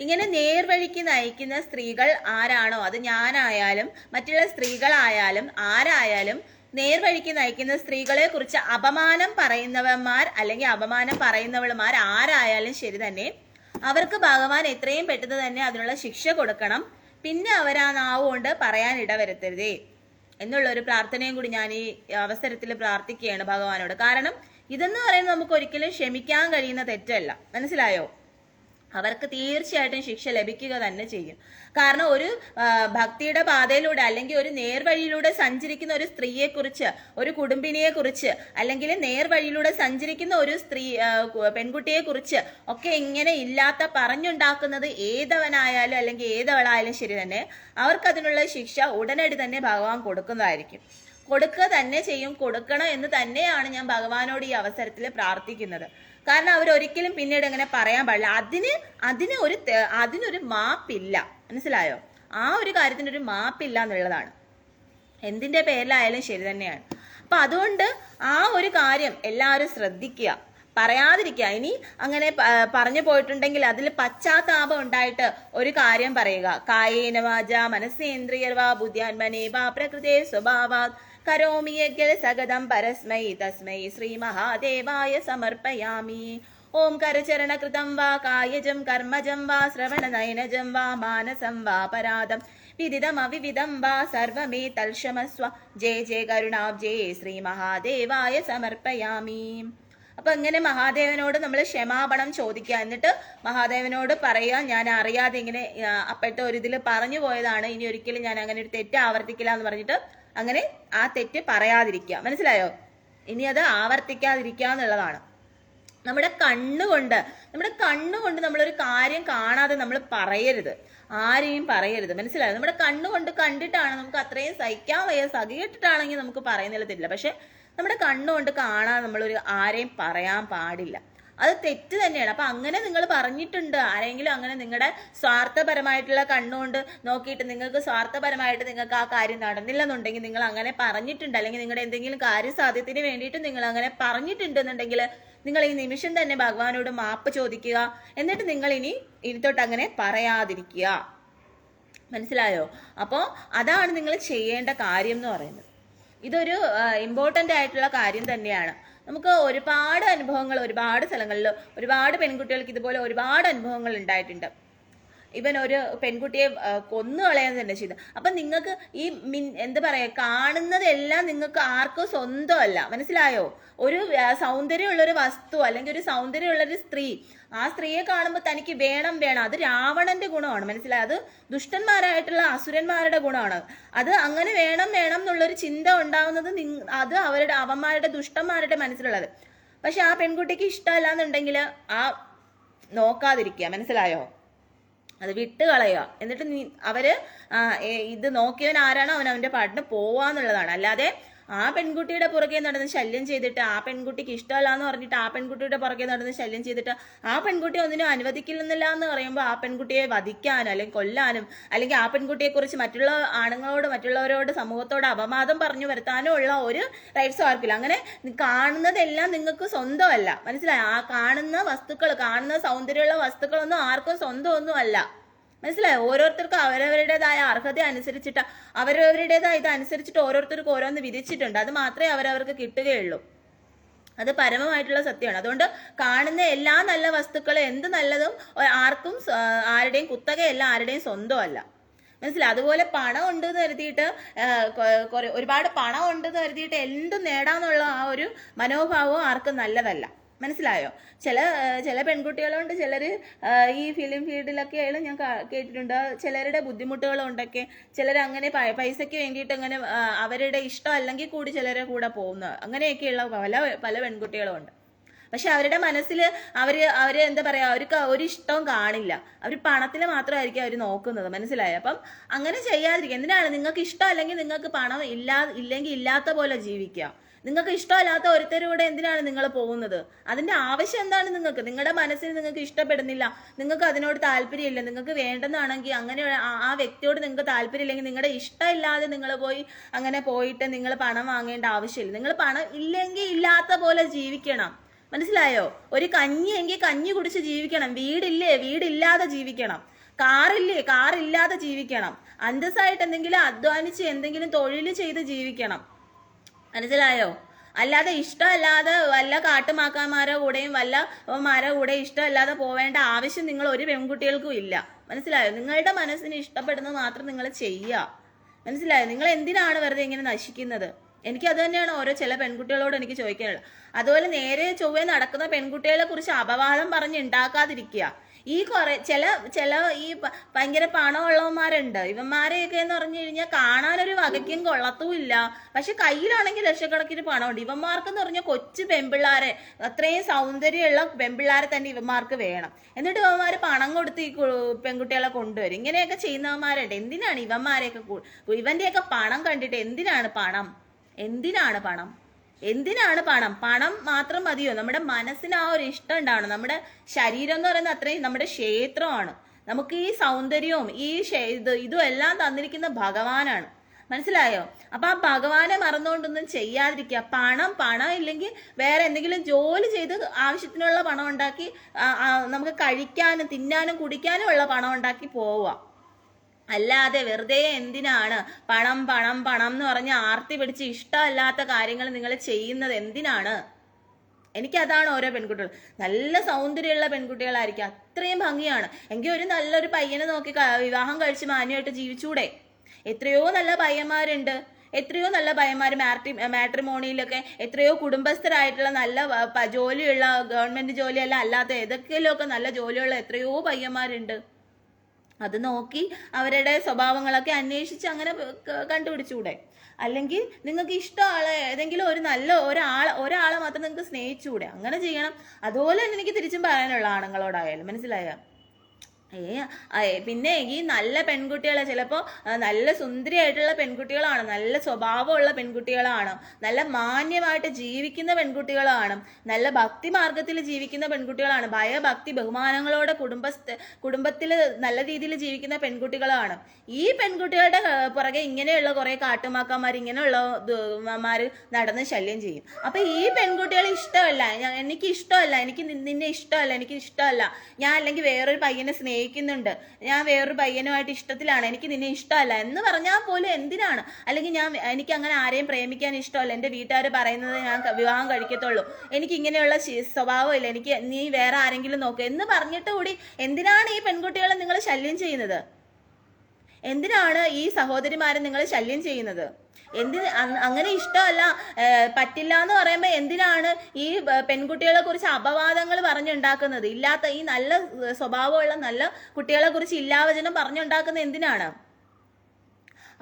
ഇങ്ങനെ നേർവഴിക്ക് നയിക്കുന്ന സ്ത്രീകൾ ആരാണോ, അത് ഞാനായാലും മറ്റുള്ള സ്ത്രീകളായാലും ആരായാലും, നേർവഴിക്ക് നയിക്കുന്ന സ്ത്രീകളെ കുറിച്ച് അപമാനം പറയുന്നവന്മാർ അല്ലെങ്കിൽ അപമാനം പറയുന്നവളുമാർ ആരായാലും ശരി തന്നെ, അവർക്ക് ഭഗവാൻ എത്രയും പെട്ടെന്ന് തന്നെ അതിനുള്ള ശിക്ഷ കൊടുക്കണം. പിന്നെ അവരാ നാവുകൊണ്ട് പറയാൻ ഇടവരുത്തരുതേ എന്നുള്ളൊരു പ്രാർത്ഥനയും കൂടി ഞാൻ ഈ അവസരത്തിൽ പ്രാർത്ഥിക്കുകയാണ് ഭഗവാനോട്. കാരണം ഇതെന്ന് പറയുന്നത് നമുക്ക് ഒരിക്കലും ക്ഷമിക്കാൻ കഴിയുന്ന തെറ്റല്ല. മനസ്സിലായോ? അവർക്ക് തീർച്ചയായിട്ടും ശിക്ഷ ലഭിക്കുക തന്നെ ചെയ്യും. കാരണം ഒരു ഭക്തിയുടെ പാതയിലൂടെ അല്ലെങ്കിൽ ഒരു നേർവഴിയിലൂടെ സഞ്ചരിക്കുന്ന ഒരു സ്ത്രീയെക്കുറിച്ച്, ഒരു കുടുംബിനിയെ കുറിച്ച്, അല്ലെങ്കിൽ നേർവഴിയിലൂടെ സഞ്ചരിക്കുന്ന ഒരു പെൺകുട്ടിയെ കുറിച്ച് ഒക്കെ ഇങ്ങനെ ഇല്ലാത്ത പറഞ്ഞുണ്ടാക്കുന്നത് ഏതവനായാലും അല്ലെങ്കിൽ ഏതവളായാലും ശരി തന്നെ, അവർക്കതിനുള്ള ശിക്ഷ ഉടനടി തന്നെ ഭഗവാൻ കൊടുക്കുന്നതായിരിക്കും. കൊടുക്കുക തന്നെ ചെയ്യും. കൊടുക്കണം എന്ന് തന്നെയാണ് ഞാൻ ഭഗവാനോട് ഈ അവസരത്തിൽ പ്രാർത്ഥിക്കുന്നത്. കാരണം അവരൊരിക്കലും പിന്നീട് ഇങ്ങനെ പറയാൻ പാടില്ല. അതിനൊരു മാപ്പില്ല. മനസ്സിലായോ? ആ ഒരു കാര്യത്തിന് ഒരു മാപ്പില്ല എന്നുള്ളതാണ്. എന്തിന്റെ പേരിലായാലും ശരി തന്നെയാണ്. അപ്പൊ അതുകൊണ്ട് ആ ഒരു കാര്യം എല്ലാവരും ശ്രദ്ധിക്കുക, പറയാതിരിക്കുക. ഇനി അങ്ങനെ പറഞ്ഞു പോയിട്ടുണ്ടെങ്കിൽ അതിൽ പശ്ചാത്താപം ഉണ്ടായിട്ട് ഒരു കാര്യം പറയുക. കായേന വാച മനസ്സേന്ദ്രിയർവാ ബുദ്ധ്യാത്മനേവാ പ്രകൃതേ സ്വഭാവാത് കരോമി യജ്ഞ സഗതം പരസ്മൈ തസ്മൈ ശ്രീ മഹാദേവായ സമർപ്പയാമി. ഓം കരചരണകൃതം വാ കായജം കർമ്മജം വാ ശ്രവണനയനജം വാ മാനസം വാ പരാദം വിദിതം അവിവിധം വാ സർവമേ തൽക്ഷമസ്വ. ജയ ജയ കരുണാബ്ജേ ശ്രീ മഹാദേവായ സമർപ്പയാമി. അപ്പൊ ഇങ്ങനെ മഹാദേവനോട് നമ്മൾ ക്ഷമാപണം ചോദിക്കുക. എന്നിട്ട് മഹാദേവനോട് പറയുക, ഞാൻ അറിയാതെ ഇങ്ങനെ അപ്പോഴത്തെ ഒരു ഇതിൽ പറഞ്ഞു പോയതാണ്, ഇനി ഒരിക്കലും ഞാൻ അങ്ങനെ ഒരു തെറ്റ് ആവർത്തിക്കില്ല എന്ന് പറഞ്ഞിട്ട് അങ്ങനെ ആ തെറ്റ് പറയാതിരിക്കുക. മനസ്സിലായോ? ഇനി അത് ആവർത്തിക്കാതിരിക്കുക എന്നുള്ളതാണ്. നമ്മുടെ കണ്ണുകൊണ്ട് നമ്മളൊരു കാര്യം കാണാതെ നമ്മൾ പറയരുത്, ആരെയും പറയരുത്. മനസ്സിലായോ? നമ്മുടെ കണ്ണുകൊണ്ട് കണ്ടിട്ടാണ് നമുക്ക് അത്രയും സഹിക്കാൻ വയ്യ, സഹികെട്ടിട്ടാണെങ്കിൽ നമുക്ക് പറയുന്നതിൽ തെറ്റില്ല. പക്ഷെ നമ്മുടെ കണ്ണുകൊണ്ട് കാണാൻ നമ്മളൊരു ആരെയും പറയാൻ പാടില്ല. അത് തെറ്റ് തന്നെയാണ്. അപ്പൊ അങ്ങനെ നിങ്ങൾ പറഞ്ഞിട്ടുണ്ട്, ആരെങ്കിലും അങ്ങനെ നിങ്ങളുടെ സ്വാർത്ഥപരമായിട്ടുള്ള കണ്ണുകൊണ്ട് നോക്കിയിട്ട് നിങ്ങൾക്ക് സ്വാർത്ഥപരമായിട്ട് നിങ്ങൾക്ക് ആ കാര്യം നടന്നില്ലെന്നുണ്ടെങ്കിൽ നിങ്ങൾ അങ്ങനെ പറഞ്ഞിട്ടുണ്ട്, അല്ലെങ്കിൽ നിങ്ങളുടെ എന്തെങ്കിലും കാര്യസാധ്യത്തിന് വേണ്ടിയിട്ട് നിങ്ങൾ അങ്ങനെ പറഞ്ഞിട്ടുണ്ടെന്നുണ്ടെങ്കിൽ നിങ്ങൾ ഈ നിമിഷം തന്നെ ഭഗവാനോട് മാപ്പ് ചോദിക്കുക. എന്നിട്ട് നിങ്ങൾ ഇനി തൊട്ട് അങ്ങനെ പറയാതിരിക്കുക. മനസ്സിലായോ? അപ്പോൾ അതാണ് നിങ്ങൾ ചെയ്യേണ്ട കാര്യം എന്ന് പറയുന്നത്. ഇതൊരു ഇമ്പോർട്ടൻ്റ് ആയിട്ടുള്ള കാര്യം തന്നെയാണ്. നമുക്ക് ഒരുപാട് അനുഭവങ്ങൾ, ഒരുപാട് സ്ഥലങ്ങളിൽ ഒരുപാട് പെൺകുട്ടികൾക്ക് ഇതുപോലെ ഒരുപാട് അനുഭവങ്ങൾ ഉണ്ടായിട്ടുണ്ട്. ഇവൻ ഒരു പെൺകുട്ടിയെ കൊന്നു കളയാൻ തന്നെ ചെയ്തു. അപ്പൊ നിങ്ങൾക്ക് ഈ എന്താ പറയാ, കാണുന്നതെല്ലാം നിങ്ങൾക്ക് ആർക്കും സ്വന്തമല്ല. മനസ്സിലായോ? ഒരു സൗന്ദര്യമുള്ളൊരു വസ്തു അല്ലെങ്കിൽ ഒരു സൗന്ദര്യമുള്ളൊരു സ്ത്രീ, ആ സ്ത്രീയെ കാണുമ്പോൾ തനിക്ക് വേണം. അത് രാവണന്റെ ഗുണമാണ്. മനസ്സിലായോ? അത് ദുഷ്ടന്മാരായിട്ടുള്ള അസുരന്മാരുടെ ഗുണമാണ്. അത് അങ്ങനെ വേണം എന്നുള്ളൊരു ചിന്ത ഉണ്ടാകുന്നത് അത് അവന്മാരുടെ ദുഷ്ടന്മാരുടെ മനസ്സിലുള്ളത്. പക്ഷെ ആ പെൺകുട്ടിക്ക് ഇഷ്ടമല്ല എന്നുണ്ടെങ്കിൽ ആ നോക്കാതിരിക്കുക. മനസ്സിലായോ? അത് വിട്ട് കളയുക. എന്നിട്ട് അവര് ഇത് നോക്കിയവൻ ആരാണോ അവന്റെ പാട്ടിന് പോവാന്നുള്ളതാണ്. അല്ലാതെ ആ പെൺകുട്ടിയുടെ പുറകെ നടന്ന് ശല്യം ചെയ്തിട്ട്, ആ പെൺകുട്ടിക്ക് ഇഷ്ടമല്ല എന്ന് പറഞ്ഞിട്ട് ആ പെൺകുട്ടിയുടെ പുറകെ നടന്ന് ശല്യം ചെയ്തിട്ട് ആ പെൺകുട്ടി ഒന്നിനും അനുവദിക്കുന്നില്ല എന്ന് പറയുമ്പോൾ ആ പെൺകുട്ടിയെ വധിക്കാനും അല്ലെങ്കിൽ കൊല്ലാനും അല്ലെങ്കിൽ ആ പെൺകുട്ടിയെ കുറിച്ച് മറ്റുള്ള ആണുങ്ങളോട് മറ്റുള്ളവരോട് സമൂഹത്തോട് അപവാദം പറഞ്ഞു വരുത്താനും ഉള്ള ഒരു റൈറ്റ്സും ആർക്കില്ല. അങ്ങനെ കാണുന്നതെല്ലാം നിങ്ങൾക്ക് സ്വന്തമല്ല. മനസ്സിലായോ? ആ കാണുന്ന വസ്തുക്കൾ, കാണുന്ന സൗന്ദര്യമുള്ള വസ്തുക്കളൊന്നും ആർക്കും സ്വന്തമൊന്നും അല്ല. മനസ്സിലായോ? ഓരോരുത്തർക്കും അവരവരുടേതായ അർഹത അനുസരിച്ചിട്ട് അവരവരുടേതായ ഇതനുസരിച്ചിട്ട് ഓരോരുത്തർക്കും ഓരോന്ന് വിധിച്ചിട്ടുണ്ട്. അത് മാത്രമേ അവരവർക്ക് കിട്ടുകയുള്ളൂ. അത് പരമമായിട്ടുള്ള സത്യമാണ്. അതുകൊണ്ട് കാണുന്ന എല്ലാ നല്ല വസ്തുക്കളും എന്ത് നല്ലതും ആർക്കും ആരുടെയും കുത്തകയല്ല, ആരുടെയും സ്വന്തമല്ല. മനസ്സിലായി? അതുപോലെ പണം ഉണ്ടെന്ന് കരുതിയിട്ട് ഒരുപാട് പണം ഉണ്ടെന്ന് കരുതിയിട്ട് എന്തും നേടാന്നുള്ള ആ ഒരു മനോഭാവവും ആർക്കും നല്ലതല്ല. മനസ്സിലായോ? ചില പെൺകുട്ടികളുണ്ട്, ചിലർ ഈ ഫിലിം ഫീൽഡിലൊക്കെ ആയാലും ഞാൻ കേട്ടിട്ടുണ്ട്, ചിലരുടെ ബുദ്ധിമുട്ടുകളുണ്ടൊക്കെ ചിലർ അങ്ങനെ പൈസയ്ക്ക് വേണ്ടിയിട്ട് അങ്ങനെ അവരുടെ ഇഷ്ടം അല്ലെങ്കിൽ കൂടി ചിലരെ കൂടെ പോകുന്ന അങ്ങനെയൊക്കെയുള്ള പല പെൺകുട്ടികളും ഉണ്ട്. പക്ഷെ അവരുടെ മനസ്സിൽ അവര് എന്താ പറയാ, അവർക്ക് ഒരു ഇഷ്ടവും കാണില്ല, അവർ പണത്തിൽ മാത്രമായിരിക്കും അവർ നോക്കുന്നത്. മനസ്സിലായോ? അപ്പം അങ്ങനെ ചെയ്യാതിരിക്കുക. എന്തിനാണ്? നിങ്ങൾക്ക് ഇഷ്ടം അല്ലെങ്കിൽ നിങ്ങൾക്ക് പണം ഇല്ലെങ്കിൽ ഇല്ലാത്ത പോലെ ജീവിക്കുക. നിങ്ങൾക്ക് ഇഷ്ടമല്ലാത്ത ഒരുത്തരൂടെ എന്തിനാണ് നിങ്ങൾ പോകുന്നത്? അതിന്റെ ആവശ്യം എന്താണ്? നിങ്ങളുടെ മനസ്സിന് നിങ്ങൾക്ക് ഇഷ്ടപ്പെടുന്നില്ല, നിങ്ങൾക്ക് അതിനോട് താല്പര്യമില്ല, നിങ്ങൾക്ക് വേണ്ടെന്നാണെങ്കിൽ അങ്ങനെ ആ വ്യക്തിയോട് നിങ്ങൾക്ക് താല്പര്യമില്ലെങ്കിൽ നിങ്ങളുടെ ഇഷ്ടമില്ലാതെ നിങ്ങൾ അങ്ങനെ പോയിട്ട് നിങ്ങൾ പണം വാങ്ങേണ്ട ആവശ്യമില്ല. നിങ്ങൾ പണം ഇല്ലെങ്കിൽ ഇല്ലാത്ത പോലെ ജീവിക്കണം. മനസ്സിലായോ? ഒരു കഞ്ഞിയെങ്കിൽ കഞ്ഞി കുടിച്ച് ജീവിക്കണം. വീടില്ലാതെ ജീവിക്കണം. കാറില്ലാതെ ജീവിക്കണം. അന്തസ്സായിട്ട് എന്തെങ്കിലും അധ്വാനിച്ച് എന്തെങ്കിലും തൊഴിൽ ചെയ്ത് ജീവിക്കണം. മനസ്സിലായോ? അല്ലാതെ ഇഷ്ടമല്ലാതെ വല്ല കാട്ടുമാക്കാന്മാരുടെ കൂടെയും വല്ലമാരുടെ കൂടെ ഇഷ്ടമല്ലാതെ പോവേണ്ട ആവശ്യം നിങ്ങൾ ഒരു പെൺകുട്ടികൾക്കും ഇല്ല. മനസ്സിലായോ? നിങ്ങളുടെ മനസ്സിന് ഇഷ്ടപ്പെടുന്നത് മാത്രം നിങ്ങൾ ചെയ്യുക. മനസ്സിലായോ? നിങ്ങൾ എന്തിനാണ് വെറുതെ ഇങ്ങനെ നശിക്കുന്നത്? എനിക്ക് അത് തന്നെയാണ് ഓരോ ചില പെൺകുട്ടികളോട് എനിക്ക് ചോദിക്കാനുള്ളത്. അതുപോലെ നേരെ ചൊവ്വേ നടക്കുന്ന പെൺകുട്ടികളെ കുറിച്ച് അപവാദം പറഞ്ഞ് ഉണ്ടാക്കാതിരിക്കുക. ഈ ചില ഈ ഭയങ്കര പണമുള്ളവന്മാരുണ്ട്, ഇവന്മാരെയൊക്കെ എന്ന് പറഞ്ഞു കഴിഞ്ഞാൽ കാണാനൊരു വകയ്ക്കും കൊള്ളത്തുമില്ല, പക്ഷെ കയ്യിലാണെങ്കിൽ ലക്ഷക്കണക്കിന് പണമുണ്ട്. ഇവന്മാർക്കെന്ന് പറഞ്ഞാൽ കൊച്ചു പെൺപിള്ളാരെ, അത്രയും സൗന്ദര്യമുള്ള പെൺപിള്ളാരെ തന്നെ ഇവന്മാർക്ക് വേണം. എന്നിട്ട് ഇവന്മാർ പണം കൊടുത്ത് ഈ പെൺകുട്ടികളെ കൊണ്ടുവരും. ഇങ്ങനെയൊക്കെ ചെയ്യുന്നവന്മാരുണ്ട്. എന്തിനാണ് ഇവന്റെയൊക്കെ പണം കണ്ടിട്ട് എന്തിനാണ് പണം? പണം മാത്രം മതിയോ? നമ്മുടെ മനസ്സിന് ആ ഒരു ഇഷ്ടം ഉണ്ടാവണം. നമ്മുടെ ശരീരം എന്ന് പറയുന്നത് അത്രയും നമ്മുടെ ക്ഷേത്രമാണ്. നമുക്ക് ഈ സൗന്ദര്യവും ഇതും എല്ലാം തന്നിരിക്കുന്ന ഭഗവാനാണ്. മനസ്സിലായോ? അപ്പൊ ആ ഭഗവാനെ മറന്നുകൊണ്ടൊന്നും ചെയ്യാതിരിക്കുക. പണം ഇല്ലെങ്കിൽ വേറെ എന്തെങ്കിലും ജോലി ചെയ്ത് ആവശ്യത്തിനുള്ള പണം ഉണ്ടാക്കി നമുക്ക് കഴിക്കാനും തിന്നാനും കുടിക്കാനും ഉള്ള പണം ഉണ്ടാക്കി പോവുക. അല്ലാതെ വെറുതെ എന്തിനാണ് പണം എന്ന് പറഞ്ഞ് ആർത്തി പിടിച്ച് ഇഷ്ടമല്ലാത്ത കാര്യങ്ങൾ നിങ്ങൾ ചെയ്യുന്നത്? എന്തിനാണ്? എനിക്കതാണ് ഓരോ പെൺകുട്ടികൾ നല്ല സൗന്ദര്യമുള്ള പെൺകുട്ടികളായിരിക്കും, അത്രയും ഭംഗിയാണ് എങ്കിൽ ഒരു നല്ലൊരു പയ്യനെ നോക്കി വിവാഹം കഴിച്ച് മാന്യമായിട്ട് ജീവിച്ചൂടെ? എത്രയോ നല്ല പയ്യന്മാരുണ്ട്, എത്രയോ നല്ല പയ്യന്മാർ മാട്രിമോണിയിലൊക്കെ എത്രയോ കുടുംബസ്ഥരായിട്ടുള്ള നല്ല ജോലിയുള്ള, ഗവൺമെന്റ് ജോലിയല്ല അല്ലാത്ത ഏതൊക്കെയൊക്കെ നല്ല ജോലിയുള്ള എത്രയോ പയ്യന്മാരുണ്ട്. അത് നോക്കി അവരുടെ സ്വഭാവങ്ങളൊക്കെ അന്വേഷിച്ച് അങ്ങനെ കണ്ടുപിടിച്ചൂടെ? അല്ലെങ്കിൽ നിങ്ങൾക്ക് ഇഷ്ടമുള്ള ഏതെങ്കിലും ഒരു നല്ല ഒരാളെ മാത്രം നിങ്ങൾക്ക് സ്നേഹിച്ചൂടെ? അങ്ങനെ ചെയ്യണം. അതുപോലെ തന്നെ എനിക്ക് തിരിച്ചും പറയാനുള്ള ആണുങ്ങളോടായാലും. മനസ്സിലായോ? പിന്നെ ഈ നല്ല പെൺകുട്ടികളെ ചിലപ്പോൾ നല്ല സുന്ദരിയായിട്ടുള്ള പെൺകുട്ടികളാണ്, നല്ല സ്വഭാവമുള്ള പെൺകുട്ടികളാണ്, നല്ല മാന്യമായിട്ട് ജീവിക്കുന്ന പെൺകുട്ടികളാണ്, നല്ല ഭക്തി മാർഗത്തിൽ ജീവിക്കുന്ന പെൺകുട്ടികളാണ്, ഭയഭക്തി ബഹുമാനങ്ങളോടെ കുടുംബത്തിൽ നല്ല രീതിയിൽ ജീവിക്കുന്ന പെൺകുട്ടികളാണ്. ഈ പെൺകുട്ടികളുടെ പുറകെ ഇങ്ങനെയുള്ള കുറെ കാട്ടുമാക്കന്മാർ, ഇങ്ങനെയുള്ളമാര് നടന്ന് ശല്യം ചെയ്യും. അപ്പൊ ഈ പെൺകുട്ടികളെ ഇഷ്ടമല്ല, എനിക്ക് നിന്നെ ഇഷ്ടമല്ല, എനിക്ക് ഇഷ്ടമല്ല, ഞാൻ അല്ലെങ്കിൽ വേറൊരു പയ്യനെ സ്നേഹിക്കുന്നുണ്ട്, ഞാൻ വേറൊരു പയ്യനുമായിട്ട് ഇഷ്ടത്തിലാണ്, എനിക്ക് നിന്നെ ഇഷ്ടമല്ല എന്ന് പറഞ്ഞാൽ പോലും എന്തിനാണ്? അല്ലെങ്കിൽ എനിക്ക് അങ്ങനെ ആരെയും പ്രേമിക്കാൻ ഇഷ്ടമല്ല, എൻ്റെ വീട്ടുകാർ പറയുന്നത് ഞാൻ വിവാഹം കഴിക്കത്തുള്ളൂ, എനിക്ക് ഇങ്ങനെയുള്ള സ്വഭാവമില്ല, എനിക്ക് നീ വേറെ ആരെങ്കിലും നോക്ക് എന്ന് പറഞ്ഞിട്ട് കൂടി എന്തിനാണ് ഈ പെൺകുട്ടികളെ നിങ്ങൾ ശല്യം ചെയ്യുന്നത്? എന്തിനാണ് ഈ സഹോദരിമാരെ നിങ്ങൾ ശല്യം ചെയ്യുന്നത്? അങ്ങനെ ഇഷ്ടമല്ല, പറ്റില്ല എന്ന് പറയുമ്പോൾ എന്തിനാണ് ഈ പെൺകുട്ടികളെ കുറിച്ച് അപവാദങ്ങൾ പറഞ്ഞുണ്ടാക്കുന്നത്? ഇല്ലാത്ത ഈ നല്ല സ്വഭാവമുള്ള നല്ല കുട്ടികളെ കുറിച്ച് ഇല്ലാവചനം പറഞ്ഞുണ്ടാക്കുന്നത് എന്തിനാണ്?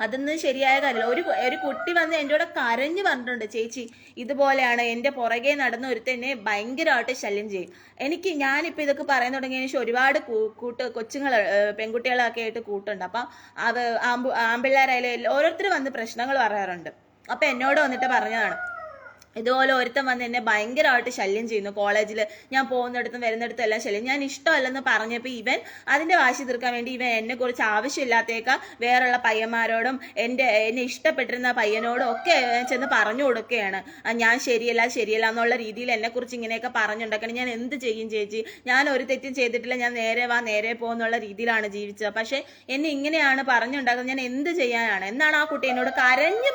അതൊന്നും ശരിയായ കാര്യമില്ല. ഒരു കുട്ടി വന്ന് എൻ്റെ കൂടെ കരഞ്ഞു പറഞ്ഞിട്ടുണ്ട്, ചേച്ചി ഇതുപോലെയാണ് എൻ്റെ പുറകെ നടന്ന ഒരുത്തന്നെ ഭയങ്കരമായിട്ട് ശല്യം ചെയ്യും. ഞാനിപ്പോൾ ഇതൊക്കെ പറയാൻ തുടങ്ങിയതിന് ശേഷം ഒരുപാട് പെൺകുട്ടികളൊക്കെ ആയിട്ട് കൂട്ടുണ്ട്. അപ്പം അത് ആമ്പിള്ളേരായാലും ഓരോരുത്തർ വന്ന് പ്രശ്നങ്ങൾ പറയാറുണ്ട്. അപ്പം എന്നോട് വന്നിട്ട് പറഞ്ഞതാണ്, ഇതുപോലെ ഒരുത്തൻ വന്ന് എന്നെ ഭയങ്കരമായിട്ട് ശല്യം ചെയ്യുന്നു, കോളേജിൽ ഞാൻ പോകുന്നിടത്തും വരുന്നിടത്തും എല്ലാം ശല്യം. ഞാൻ ഇഷ്ടമല്ലെന്ന് പറഞ്ഞപ്പോൾ ഇവൻ അതിന്റെ വാശി തീർക്കാൻ വേണ്ടി ഇവൻ എന്നെ കുറിച്ച് ആവശ്യമില്ലാത്തേക്ക വേറുള്ള പയ്യന്മാരോടും എന്നെ ഇഷ്ടപ്പെട്ടിരുന്ന പയ്യനോടും ഒക്കെ ചെന്ന് പറഞ്ഞു കൊടുക്കുകയാണ്. ഞാൻ ശരിയല്ല എന്നുള്ള രീതിയിൽ എന്നെ കുറിച്ച് ഇങ്ങനെയൊക്കെ പറഞ്ഞുണ്ടാക്കണം. ഞാൻ എന്ത് ചെയ്യും ചേച്ചി? ഞാൻ ഒരു തെറ്റും ചെയ്തിട്ടില്ല, ഞാൻ നേരെ പോകുന്നുള്ള രീതിയിലാണ് ജീവിച്ചത്, പക്ഷെ എന്നെ ഇങ്ങനെയാണ് പറഞ്ഞുണ്ടാക്കുന്നത്, ഞാൻ എന്ത് ചെയ്യാനാണ് എന്നാണ് ആ കുട്ടി എന്നോട് കരഞ്ഞു